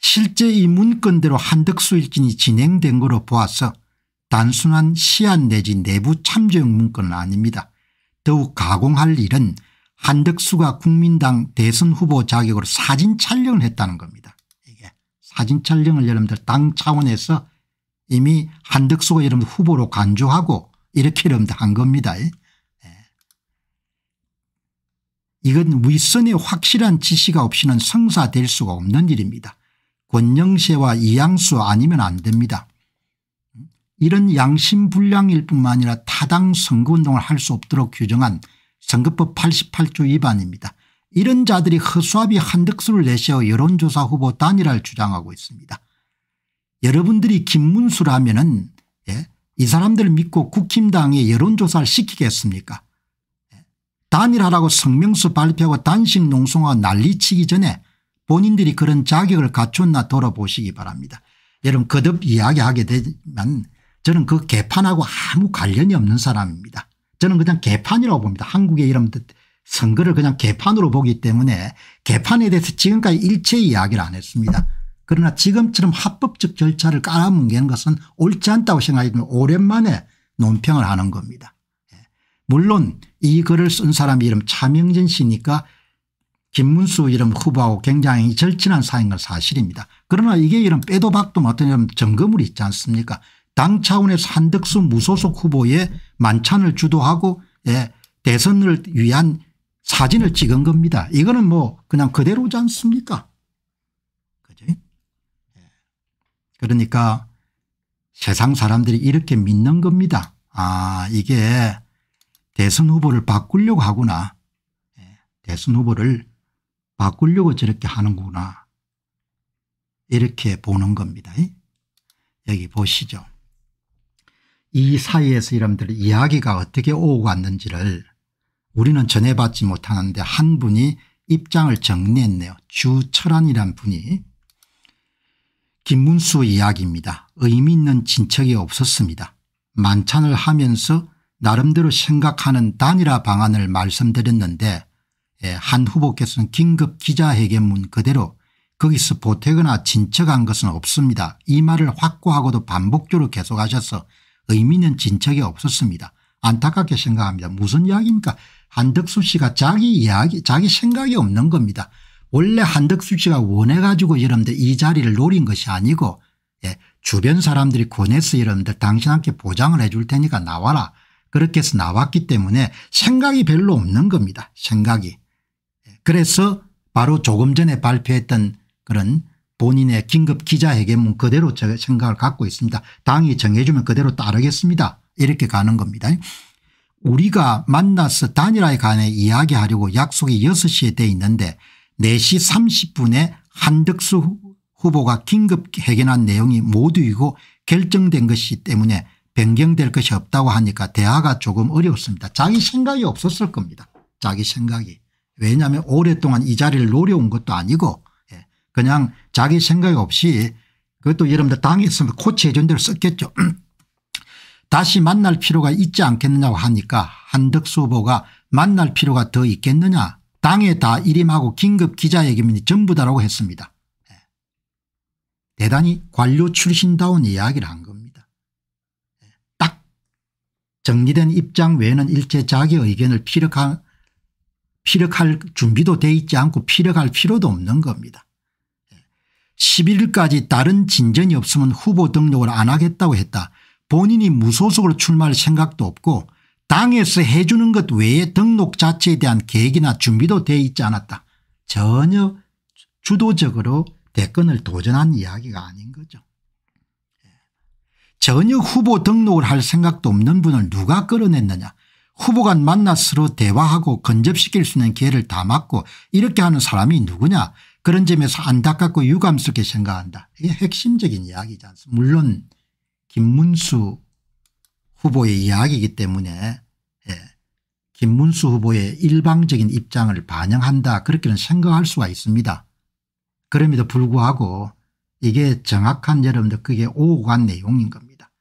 실제 이 문건대로 한덕수 일진이 진행된 거로 보아서 단순한 시안 내지 내부 참조형 문건은 아닙니다. 더욱 가공할 일은 한덕수가 국민당 대선 후보 자격으로 사진 촬영을 했다는 겁니다. 이게 사진 촬영을 여러분들 당 차원에서 이미 한덕수가 여러분들 후보로 간주하고 이렇게 여러분들 한 겁니다. 이건 윗선의 확실한 지시가 없이는 성사될 수가 없는 일입니다. 권영세와 이양수 아니면 안 됩니다. 이런 양심불량일 뿐만 아니라 타당 선거운동을 할 수 없도록 규정한 선거법 88조 위반입니다. 이런 자들이 허수아비 한덕수를 내세워 여론조사 후보 단일화를 주장하고 있습니다. 여러분들이 김문수라면은 이 사람들을 믿고 국힘당에 여론조사를 시키겠습니까? 단일화라고 성명서 발표하고 단식 농성하고 난리치기 전에 본인들이 그런 자격을 갖췄나 돌아보시기 바랍니다. 여러분 거듭 이야기하게 되면 저는 그 개판하고 아무 관련이 없는 사람입니다. 저는 그냥 개판이라고 봅니다. 한국의 이런 선거를 그냥 개판으로 보기 때문에 개판에 대해서 지금까지 일체 이야기를 안 했습니다. 그러나 지금처럼 합법적 절차를 깔아뭉개는 것은 옳지 않다고 생각이 들면 오랜만에 논평을 하는 겁니다. 물론 이 글을 쓴 사람 이름 차명진 씨니까 김문수 이름 후보하고 굉장히 절친한 사이인 건 사실입니다. 그러나 이게 이런 빼도 박도 못한 이런 증거물이 있지 않습니까? 당 차원에서 한덕수 무소속 후보의 만찬을 주도하고 대선을 위한 사진을 찍은 겁니다. 이거는 뭐 그냥 그대로지 않습니까? 그죠? 그러니까 세상 사람들이 이렇게 믿는 겁니다. 아, 이게 대선 후보를 바꾸려고 하구나. 대선 후보를 바꾸려고 저렇게 하는구나. 이렇게 보는 겁니다. 여기 보시죠. 이 사이에서 여러분들 이야기가 어떻게 오고 갔는지를 우리는 전해받지 못하는데 한 분이 입장을 정리했네요. 주철환이란 분이. 김문수 이야기입니다. 의미 있는 진척이 없었습니다. 만찬을 하면서 나름대로 생각하는 단일화 방안을 말씀드렸는데 한 후보께서는 긴급 기자회견문 그대로 거기서 보태거나 진척한 것은 없습니다. 이 말을 확고하고도 반복적으로 계속하셔서 의미 있는 진척이 없었습니다. 안타깝게 생각합니다. 무슨 이야기입니까? 한덕수 씨가 자기 이야기 자기 생각이 없는 겁니다. 원래 한덕수 씨가 원해 가지고 여러분들 이 자리를 노린 것이 아니고 주변 사람들이 권해서 여러분들 당신한테 보장을 해 줄 테니까 나와라. 그렇게 해서 나왔기 때문에 생각이 별로 없는 겁니다. 생각이. 그래서 바로 조금 전에 발표했던 그런 본인의 긴급 기자회견문 그대로 저 생각을 갖고 있습니다. 당이 정해주면 그대로 따르겠습니다. 이렇게 가는 겁니다. 우리가 만나서 단일화에 관해 이야기하려고 약속이 6시에 돼 있는데 4시 30분에 한덕수 후보가 긴급 회견한 내용이 모두이고 결정된 것이기 때문에 변경될 것이 없다고 하니까 대화가 조금 어려웠습니다. 자기 생각이 없었을 겁니다. 자기 생각이. 왜냐하면 오랫동안 이 자리를 노려온 것도 아니고 그냥 자기 생각이 없이 그것도 여러분들 당에서 코치해 준 대로 썼겠죠. 다시 만날 필요가 있지 않겠느냐고 하니까 한덕수 후보가 만날 필요가 더 있겠느냐. 당에 다 일임하고 긴급 기자회견문이 전부다라고 했습니다. 대단히 관료 출신다운 이야기를 한 겁니다. 딱 정리된 입장 외에는 일체 자기 의견을 피력할 준비도 돼 있지 않고 피력할 필요도 없는 겁니다. 11일까지 다른 진전이 없으면 후보 등록을 안 하겠다고 했다. 본인이 무소속으로 출마할 생각도 없고 당에서 해주는 것 외에 등록 자체에 대한 계획이나 준비도 돼 있지 않았다. 전혀 주도적으로 대권을 도전한 이야기가 아닌 거죠. 전혀 후보 등록을 할 생각도 없는 분을 누가 끌어냈느냐. 후보가 만나 서로 대화하고 근접시킬 수 있는 기회를 다 막고 이렇게 하는 사람이 누구냐. 그런 점에서 안타깝고 유감스럽게 생각한다. 이게 핵심적인 이야기지 않습니까? 물론 김문수 후보의 이야기이기 때문에 김문수 후보의 일방적인 입장을 반영한다 그렇게는 생각할 수가 있습니다. 그럼에도 불구하고 이게 정확한 여러분들 그게 오고 간 내용인 겁니다.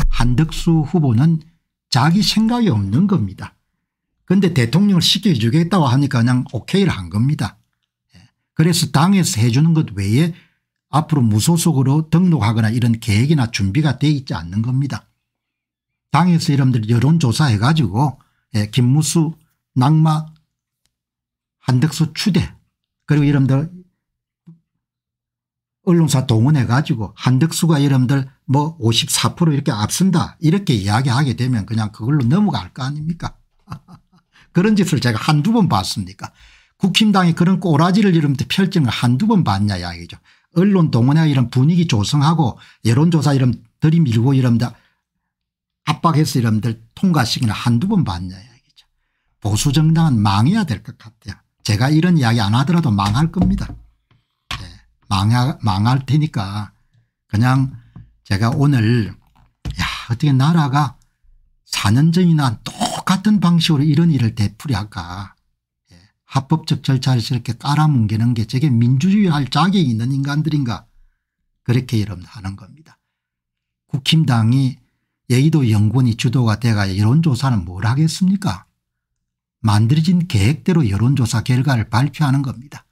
한덕수 후보는 자기 생각이 없는 겁니다. 그런데 대통령을 시켜주겠다고 하니까 그냥 오케이를 한 겁니다. 그래서 당에서 해주는 것 외에 앞으로 무소속으로 등록하거나 이런 계획이나 준비가 돼 있지 않는 겁니다. 당에서 여러분들 여론조사 해가지고 김문수 낙마 한덕수 추대 그리고 여러분들 언론사 동원해 가지고 한덕수가 여러분들 뭐 54% 이렇게 앞선다 이렇게 이야기하게 되면 그냥 그걸로 넘어갈 거 아닙니까? 그런 짓을 제가 한두 번 봤습니까? 국힘당이 그런 꼬라지를 여러분들 펼치는 걸 한두 번 봤냐 이야기죠. 언론 동원해 이런 분위기 조성하고 여론조사 이런 들이밀고 여러분들 압박해서 여러분들 통과시키는 한두 번 봤냐 이야기죠. 보수정당은 망해야 될 것 같아요. 제가 이런 이야기 안 하더라도 망할 겁니다. 망할 테니까 그냥 제가 오늘 야 어떻게 나라가 4년 전이나 똑같은 방식으로 이런 일을 되풀이할까. 합법적 절차를 이렇게 깔아뭉개는 게 저게 민주주의 할 자격이 있는 인간들인가 그렇게 여러분 하는 겁니다. 국힘당이 여의도 연구원이 주도가 돼가 여론조사는 뭘 하겠습니까? 만들어진 계획대로 여론조사 결과를 발표하는 겁니다.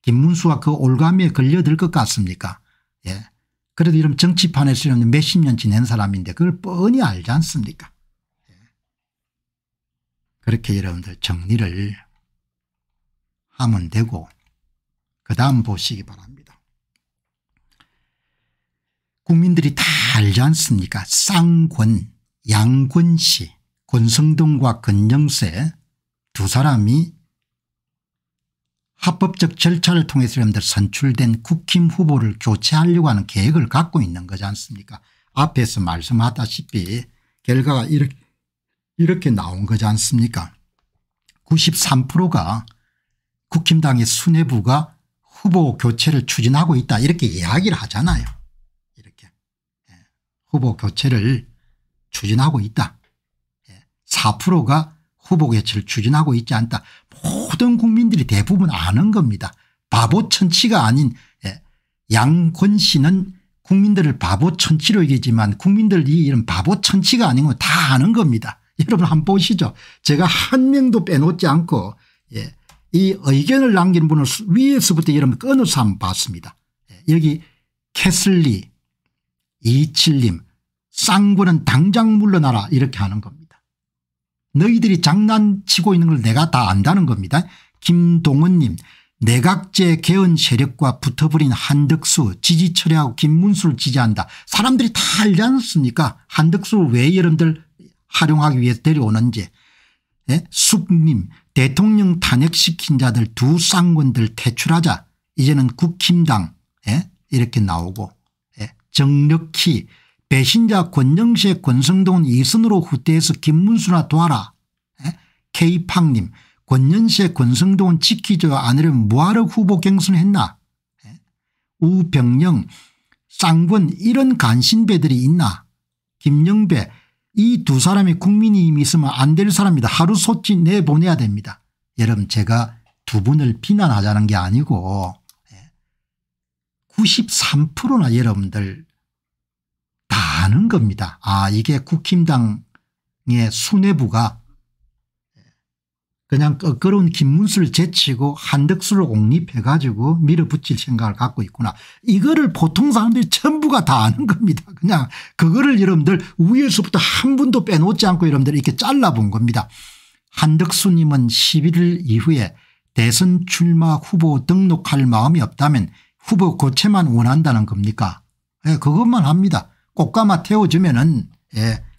김문수가 그 올가미에 걸려들 것 같습니까? 그래도 이런 정치판에서 몇십 년 지낸 사람인데 그걸 뻔히 알지 않습니까? 그렇게 여러분들 정리를 하면 되고 그다음 보시기 바랍니다. 국민들이 다 알지 않습니까? 쌍권 양권씨 권성동과 권영세 두 사람이 합법적 절차를 통해서 여러분들 선출된 국힘 후보를 교체하려고 하는 계획을 갖고 있는 거지 않습니까? 앞에서 말씀하다시피 결과가 이렇게 나온 거지 않습니까? 93%가 국힘당의 수뇌부가 후보 교체를 추진하고 있다 이렇게 이야기를 하잖아요. 이렇게 후보 교체를 추진하고 있다. 4%가 후보 교체를 추진하고 있지 않다. 모든 국민들이 대부분 아는 겁니다. 바보 천치가 아닌 양권 씨는 국민들을 바보 천치로 얘기하지만 국민들이 이런 바보 천치가 아니고 다 아는 겁니다. 여러분 한번 보시죠. 제가 한 명도 빼놓지 않고 이 의견을 남기는 분을 위에서부터 여러분 끊어서 한번 봤습니다. 여기 캐슬리 27님 쌍구는 당장 물러나라 이렇게 하는 겁니다. 너희들이 장난치고 있는 걸 내가 다 안다는 겁니다. 김동은님 내각제 개헌 세력과 붙어버린 한덕수 지지 철회하고 김문수를 지지한다. 사람들이 다 알지 않습니까? 한덕수를 왜 여러분들 활용하기 위해서 데려오는지. 숙님 대통령 탄핵시킨 자들 두 쌍군들 퇴출하자. 이제는 국힘당 이렇게 나오고 정력희 배신자 권영세 권성동은 이선으로 후퇴해서 김문수나 도와라. K팡님 권영세 권성동은 지키지 않으려면 뭐하러 후보 경선했나. 우병영 쌍권 이런 간신배들이 있나. 김영배 이 두 사람이 국민이 이미 있으면 안 될 사람이다. 하루속히 내보내야 됩니다. 여러분 제가 두 분을 비난하자는 게 아니고 93%나 여러분들 다 아는 겁니다. 아 이게 국힘당의 수뇌부가 그냥 끄끄러운 김문수를 제치고 한덕수를 옹립해 가지고 밀어붙일 생각을 갖고 있구나. 이거를 보통 사람들이 전부가 다 아는 겁니다. 그냥 그거를 여러분들 위에서부터 한 분도 빼놓지 않고 여러분들 이렇게 잘라본 겁니다. 한덕수님은 11일 이후에 대선 출마 후보 등록할 마음이 없다면 후보 교체만 원한다는 겁니까? 그것만 합니다. 꽃가마 태워주면은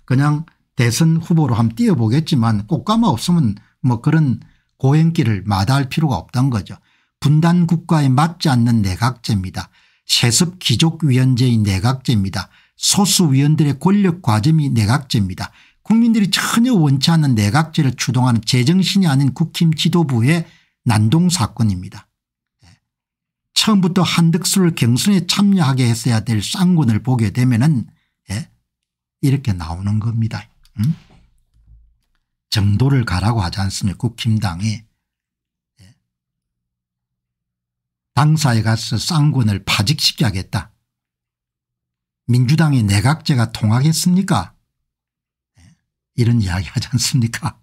그냥 대선 후보로 한번 띄워보겠지만 꽃가마 없으면 뭐 그런 고행길을 마다할 필요가 없다는 거죠. 분단 국가에 맞지 않는 내각제입니다. 세습 귀족위원제인 내각제입니다. 소수위원들의 권력 과점이 내각제입니다. 국민들이 전혀 원치 않는 내각제를 추동하는 제정신이 아닌 국힘 지도부의 난동 사건입니다. 처음부터 한덕수를 경선에 참여하게 했어야 될 쌍군을 보게 되면은 이렇게 나오는 겁니다. 정도를 가라고 하지 않습니까? 국힘당이 당사에 가서 쌍군을 파직시켜야겠다. 민주당이 내각제가 통하겠습니까? 이런 이야기 하지 않습니까?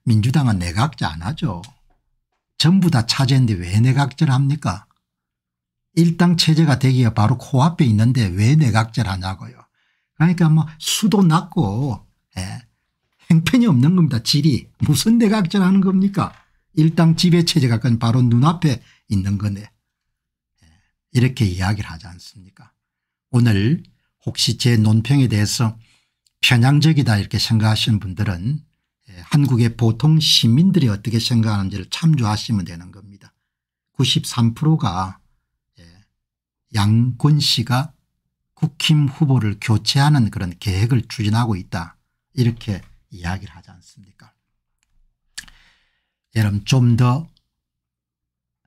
민주당은 내각제 안 하죠. 전부 다 차지했는데 왜 내각제를 합니까? 일당 체제가 되기가 바로 코앞에 있는데 왜 내각제를 하냐고요. 그러니까 뭐 수도 낮고 행편이 없는 겁니다. 질이. 무슨 내각제를 하는 겁니까? 일당 지배체제가 바로 눈앞에 있는 거네. 이렇게 이야기를 하지 않습니까? 오늘 혹시 제 논평에 대해서 편향적이다 이렇게 생각하시는 분들은 한국의 보통 시민들이 어떻게 생각하는지를 참조하시면 되는 겁니다. 93%가 양권 씨가 국힘 후보를 교체하는 그런 계획을 추진하고 있다 이렇게 이야기를 하지 않습니까? 여러분 좀 더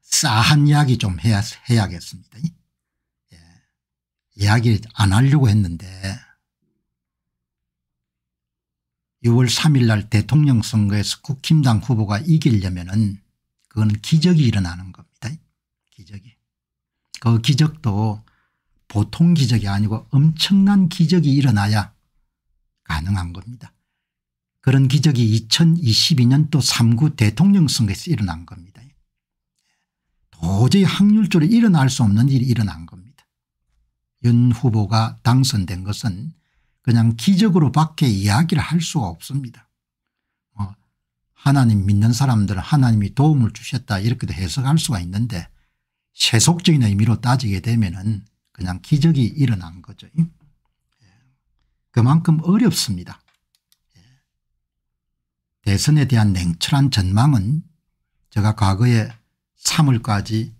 싸한 이야기 좀 해야겠습니다. 이야기 안 하려고 했는데 6월 3일 날 대통령 선거에서 국힘당 후보가 이기려면은 그건 기적이 일어나는 겁니다. 기적이. 그 기적도 보통 기적이 아니고 엄청난 기적이 일어나야 가능한 겁니다. 그런 기적이 2022년도 3구 대통령 선거에서 일어난 겁니다. 도저히 확률적으로 일어날 수 없는 일이 일어난 겁니다. 윤 후보가 당선된 것은 그냥 기적으로밖에 이야기를 할 수가 없습니다. 하나님 믿는 사람들은 하나님이 도움을 주셨다 이렇게도 해석할 수가 있는데 세속적인 의미로 따지게 되면은 그냥 기적이 일어난 거죠. 그만큼 어렵습니다. 대선에 대한 냉철한 전망은 제가 과거에 3월까지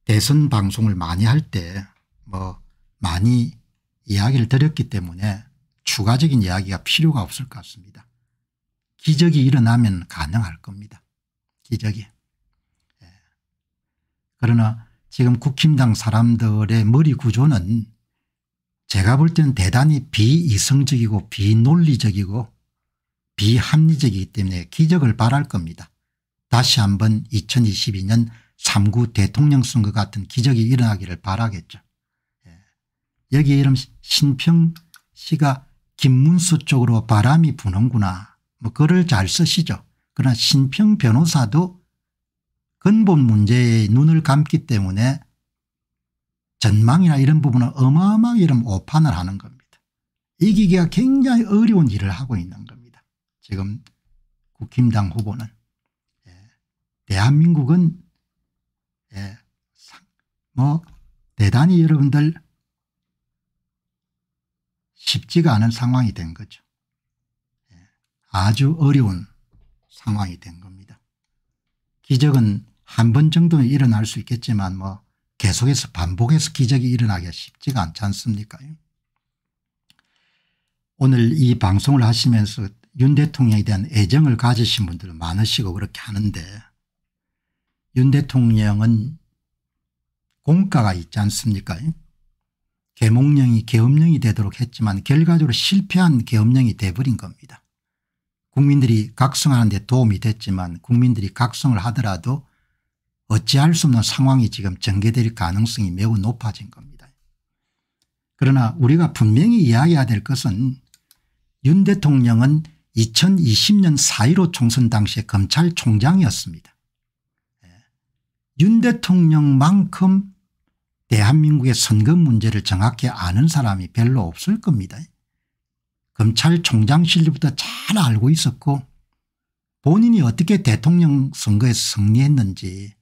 대선 방송을 많이 할 때 뭐 많이 이야기를 드렸기 때문에 추가적인 이야기가 필요가 없을 것 같습니다. 기적이 일어나면 가능할 겁니다. 기적이. 그러나 지금 국힘당 사람들의 머리 구조는 제가 볼 때는 대단히 비이성적이고 비논리적이고 비합리적이기 때문에 기적을 바랄 겁니다. 다시 한번 2022년 3구 대통령 선거 같은 기적이 일어나기를 바라겠죠. 여기에 이런 신평시가 김문수 쪽으로 바람이 부는구나 뭐 글을 잘 쓰시죠. 그러나 신평 변호사도 근본 문제에 눈을 감기 때문에 전망이나 이런 부분은 어마어마하게 이런 오판을 하는 겁니다. 이기기가 굉장히 어려운 일을 하고 있는 겁니다. 지금 국힘당 후보는. 대한민국은 뭐 대단히 여러분들 쉽지가 않은 상황이 된 거죠. 아주 어려운 상황이 된 겁니다. 기적은 한 번 정도는 일어날 수 있겠지만 뭐 계속해서 반복해서 기적이 일어나기가 쉽지가 않지 않습니까? 오늘 이 방송을 하시면서 윤 대통령에 대한 애정을 가지신 분들은 많으시고 그렇게 하는데 윤 대통령은 공과가 있지 않습니까? 계몽령이 계엄령이 되도록 했지만 결과적으로 실패한 계엄령이 돼버린 겁니다. 국민들이 각성하는 데 도움이 됐지만 국민들이 각성을 하더라도 어찌할 수 없는 상황이 지금 전개될 가능성이 매우 높아진 겁니다. 그러나 우리가 분명히 이야기해야 될 것은 윤 대통령은 2020년 4.15 총선 당시에 검찰총장이었습니다. 윤 대통령만큼 대한민국의 선거 문제를 정확히 아는 사람이 별로 없을 겁니다. 검찰총장 시절부터 잘 알고 있었고 본인이 어떻게 대통령 선거에서 승리했는지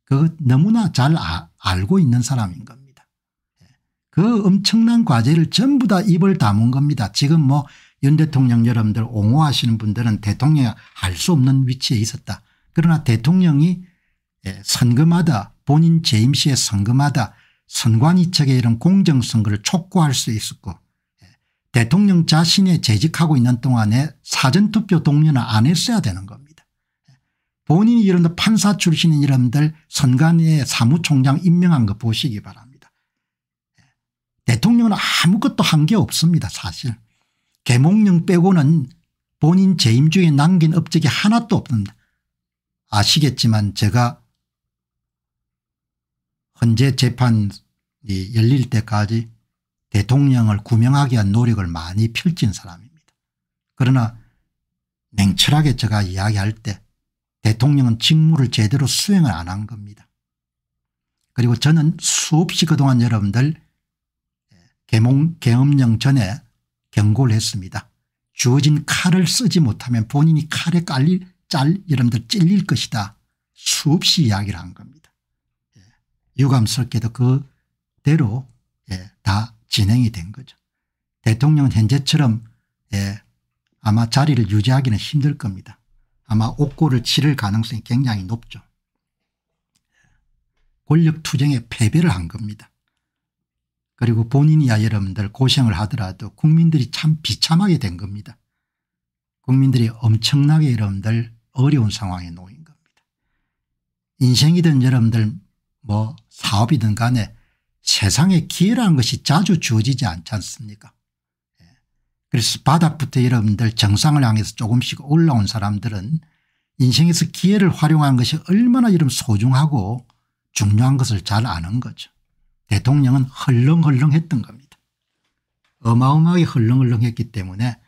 그거 너무나 잘 알고 있는 사람인 겁니다. 그 엄청난 과제를 전부 다 입을 다문 겁니다. 지금 뭐 윤 대통령 여러분들 옹호하시는 분들은 대통령이 할 수 없는 위치에 있었다. 그러나 대통령이 선거마다 본인 재임 시의 선거마다 선관위 측에 이런 공정선거를 촉구할 수 있었고 대통령 자신이 재직하고 있는 동안에 사전투표 독려는 안 했어야 되는 겁니다. 본인이 이런 판사 출신인 여러분들 선관위에 사무총장 임명한 거 보시기 바랍니다. 대통령은 아무것도 한 게 없습니다. 사실. 계몽령 빼고는 본인 재임 중에 남긴 업적이 하나도 없습니다. 아시겠지만 제가 헌재 재판이 열릴 때까지 대통령을 구명하기 위한 노력을 많이 펼친 사람입니다. 그러나 냉철하게 제가 이야기할 때 대통령은 직무를 제대로 수행을 안 한 겁니다. 그리고 저는 수없이 그동안 여러분들 계엄령 전에 경고를 했습니다. 주어진 칼을 쓰지 못하면 본인이 칼에 여러분들 찔릴 것이다. 수없이 이야기를 한 겁니다. 유감스럽게도 그대로 다 진행이 된 거죠. 대통령은 현재처럼 아마 자리를 유지하기는 힘들 겁니다. 아마 옥고를 치를 가능성이 굉장히 높죠. 권력투쟁에 패배를 한 겁니다. 그리고 본인이야 여러분들 고생을 하더라도 국민들이 참 비참하게 된 겁니다. 국민들이 엄청나게 여러분들 어려운 상황에 놓인 겁니다. 인생이든 여러분들 뭐 사업이든 간에 세상에 기회라는 것이 자주 주어지지 않지 않습니까? 그래서 바닥부터 여러분들 정상을 향해서 조금씩 올라온 사람들은 인생에서 기회를 활용하는 것이 얼마나 이런 소중하고 중요한 것을 잘 아는 거죠. 대통령은 헐렁헐렁했던 겁니다. 어마어마하게 헐렁헐렁했기 때문에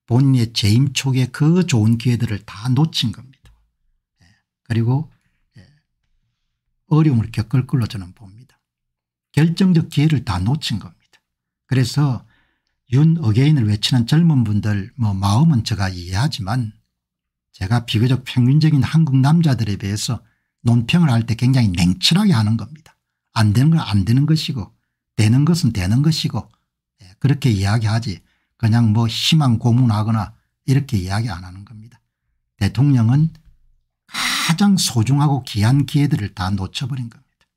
본인의 재임 초기에 그 좋은 기회들을 다 놓친 겁니다. 그리고 어려움을 겪을 걸로 저는 봅니다. 결정적 기회를 다 놓친 겁니다. 그래서 윤 어게인을 외치는 젊은 분들 뭐 마음은 제가 이해하지만 제가 비교적 평균적인 한국 남자들에 비해서 논평을 할 때 굉장히 냉철하게 하는 겁니다. 안 되는 건 안 되는 것이고 되는 것은 되는 것이고 그렇게 이야기하지 그냥 뭐 희망 고문하거나 이렇게 이야기 안 하는 겁니다. 대통령은 가장 소중하고 귀한 기회들을 다 놓쳐버린 겁니다.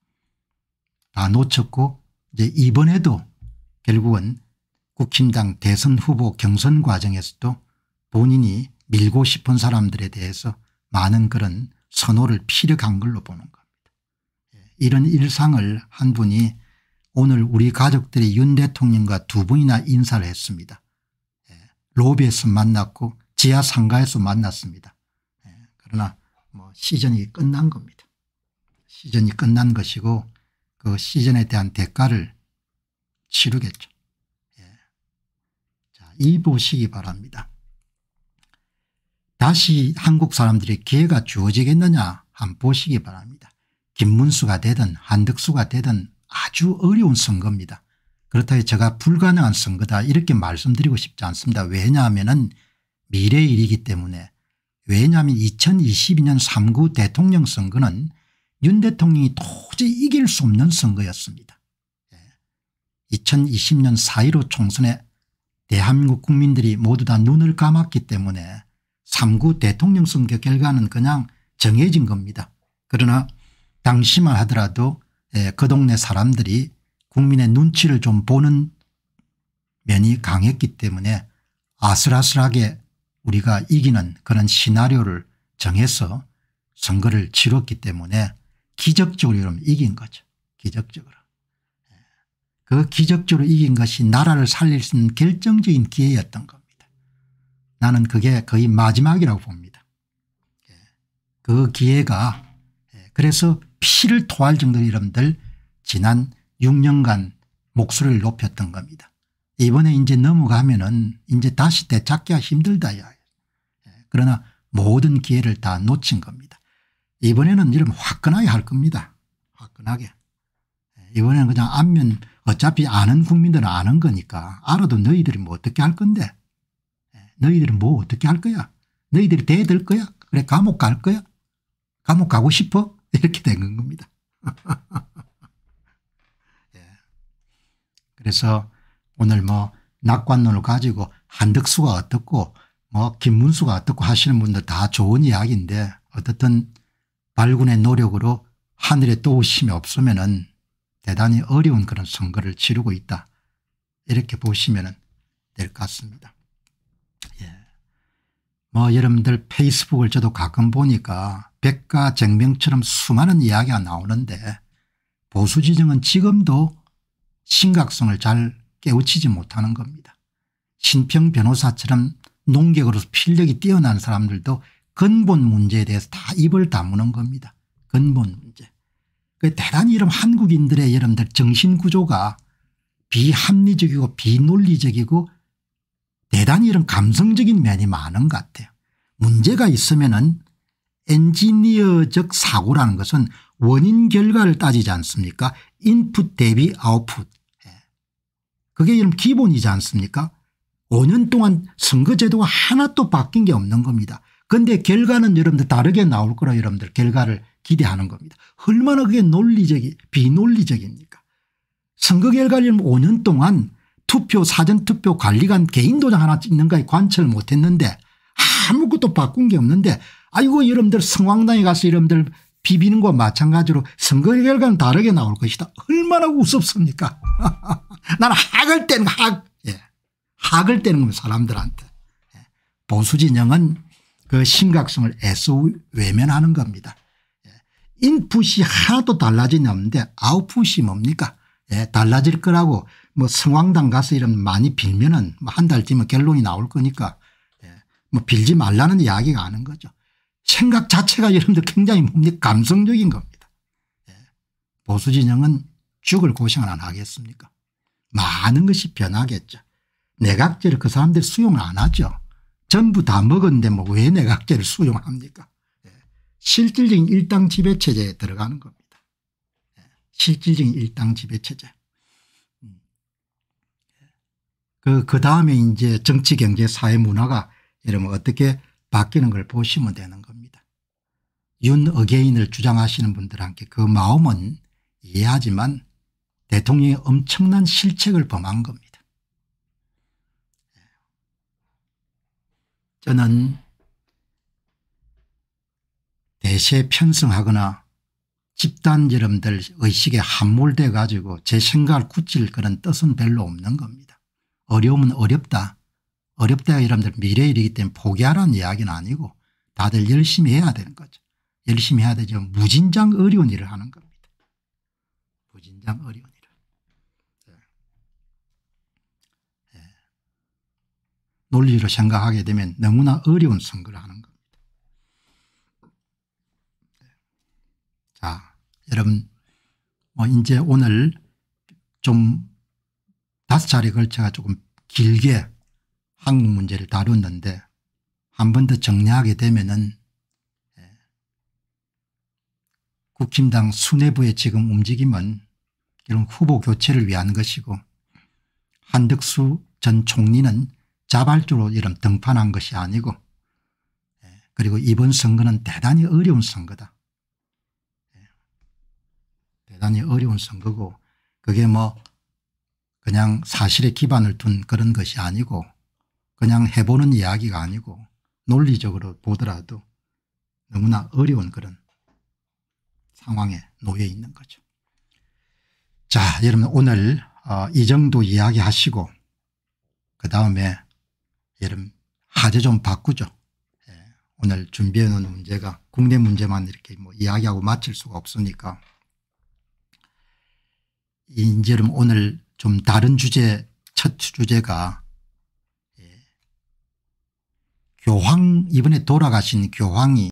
다 놓쳤고 이제 이번에도 결국은 국힘당 대선 후보 경선 과정에서도 본인이 밀고 싶은 사람들에 대해서 많은 그런 선호를 피력한 걸로 보는 겁니다. 이런 일상을 한 분이 오늘 우리 가족들이 윤 대통령과 두 번이나 인사를 했습니다. 로비에서 만났고 지하 상가에서 만났습니다. 그러나 뭐 시즌이 끝난 겁니다. 시즌이 끝난 것이고 그 시즌에 대한 대가를 치르겠죠. 예. 자, 이 보시기 바랍니다. 다시 한국 사람들이 기회가 주어지겠느냐 한번 보시기 바랍니다. 김문수가 되든 한덕수가 되든 아주 어려운 선거입니다. 그렇다고 제가 불가능한 선거다 이렇게 말씀드리고 싶지 않습니다. 왜냐하면 미래의 일이기 때문에. 왜냐하면 2022년 3구 대통령 선거는 윤 대통령이 도저히 이길 수 없는 선거였습니다. 2020년 4.15 총선에 대한민국 국민들이 모두 다 눈을 감았기 때문에 3구 대통령 선거 결과는 그냥 정해진 겁니다. 그러나 당시만 하더라도 그 동네 사람들이 국민의 눈치를 좀 보는 면이 강했기 때문에 아슬아슬하게 우리가 이기는 그런 시나리오를 정해서 선거를 치렀기 때문에 기적적으로 이러면 이긴 거죠. 기적적으로. 그 기적적으로 이긴 것이 나라를 살릴 수 있는 결정적인 기회였던 겁니다. 나는 그게 거의 마지막이라고 봅니다. 그 기회가 그래서 피를 토할 정도로 여러분들 지난 6년간 목소리를 높였던 겁니다. 이번에 이제 넘어가면은 이제 다시 되찾기가 힘들다. 그러나 모든 기회를 다 놓친 겁니다. 이번에는 이러면 화끈하게 할 겁니다. 화끈하게. 이번에는 그냥 안면 어차피 아는 국민들은 아는 거니까 알아도 너희들이 뭐 어떻게 할 건데. 너희들이 뭐 어떻게 할 거야. 너희들이 대들 거야. 그래 감옥 갈 거야. 감옥 가고 싶어. 이렇게 된 겁니다. 그래서 오늘 뭐 낙관론을 가지고 한덕수가 어떻고 뭐 김문수가 어떻고 하시는 분들 다 좋은 이야기인데 어떻든 발군의 노력으로 하늘에 도우심이 없으면은 대단히 어려운 그런 선거를 치르고 있다. 이렇게 보시면 될 것 같습니다. 예. 뭐 여러분들 페이스북을 저도 가끔 보니까 백가쟁명처럼 수많은 이야기가 나오는데 보수 지정은 지금도 심각성을 잘 깨우치지 못하는 겁니다. 신평 변호사처럼 논객으로서 필력이 뛰어난 사람들도 근본 문제에 대해서 다 입을 다무는 겁니다. 근본 문제. 대단히 이런 한국인들의 여러분들 정신구조가 비합리적이고 비논리적이고 대단히 이런 감성적인 면이 많은 것 같아요. 문제가 있으면은 엔지니어적 사고라는 것은 원인 결과를 따지지 않습니까? 인풋 대비 아웃풋. 그게 이런 기본이지 않습니까? 5년 동안 선거제도가 하나도 바뀐 게 없는 겁니다. 그런데 결과는 여러분들 다르게 나올 거라 여러분들 결과를 기대하는 겁니다. 얼마나 그게 비논리적입니까? 선거 결과를 5년 동안 투표 사전투표 관리관 개인도장 하나 찍는가에 관철을 못했는데 아무것도 바꾼 게 없는데 아이고 여러분들 성황당에 가서 여러분들 비비는 것과 마찬가지로 선거 결과는 다르게 나올 것이다. 얼마나 우습습니까? 나는 학을 떼는 학을 떼는 겁니다. 사람들한테. 보수 진영은 그 심각성을 애써 외면하는 겁니다. 인풋이 하나도 달라진 게 없는데 아웃풋이 뭡니까? 달라질 거라고 뭐 성황당 가서 이런 많이 빌면은 한 달 뒤면 결론이 나올 거니까 뭐 빌지 말라는 이야기가 아는 거죠. 생각 자체가 여러분들 굉장히 뭡니까? 감성적인 겁니다. 보수 진영은 죽을 고생을 안 하겠습니까? 많은 것이 변하겠죠. 내각제를 그 사람들 수용을 안 하죠. 전부 다 먹었는데 뭐 왜 내각제를 수용합니까? 실질적인 일당 지배 체제에 들어가는 겁니다. 실질적인 일당 지배 체제. 그 다음에 이제 정치 경제 사회 문화가 이러면 어떻게 바뀌는 걸 보시면 되는 겁니다. 윤 어게인을 주장하시는 분들한테 그 마음은 이해하지만 대통령이 엄청난 실책을 범한 겁니다. 저는 대세 편성하거나 집단 여러분들 의식에 함몰돼 가지고 제 생각을 굳힐 그런 뜻은 별로 없는 겁니다. 어려우면 어렵다. 어렵다 여러분들 미래의 일이기 때문에 포기하라는 이야기는 아니고 다들 열심히 해야 되는 거죠. 열심히 해야 되죠. 무진장 어려운 일을 하는 겁니다. 무진장 어려운 일을. 논리로 생각하게 되면 너무나 어려운 선거를 하는 겁니다. 자, 여러분 뭐 이제 오늘 좀 5차례 걸쳐가 조금 길게 한국 문제를 다뤘는데 한 번 더 정리하게 되면은 국힘당 수뇌부의 지금 움직임은 이런 후보 교체를 위한 것이고 한덕수 전 총리는 자발적으로 이런 등판한 것이 아니고 그리고 이번 선거는 대단히 어려운 선거다. 대단히 어려운 선거고 그게 뭐 그냥 사실에 기반을 둔 그런 것이 아니고 그냥 해보는 이야기가 아니고 논리적으로 보더라도 너무나 어려운 그런 상황에 놓여 있는 거죠. 자, 여러분 오늘 이 정도 이야기하시고 그다음에 여러분 화제 좀 바꾸죠. 오늘 준비해 놓은 문제가 국내 문제만 이렇게 뭐 이야기하고 마칠 수가 없으니까 이제 여러분 오늘 좀 다른 주제 첫 주제가 교황 이번에 돌아가신 교황이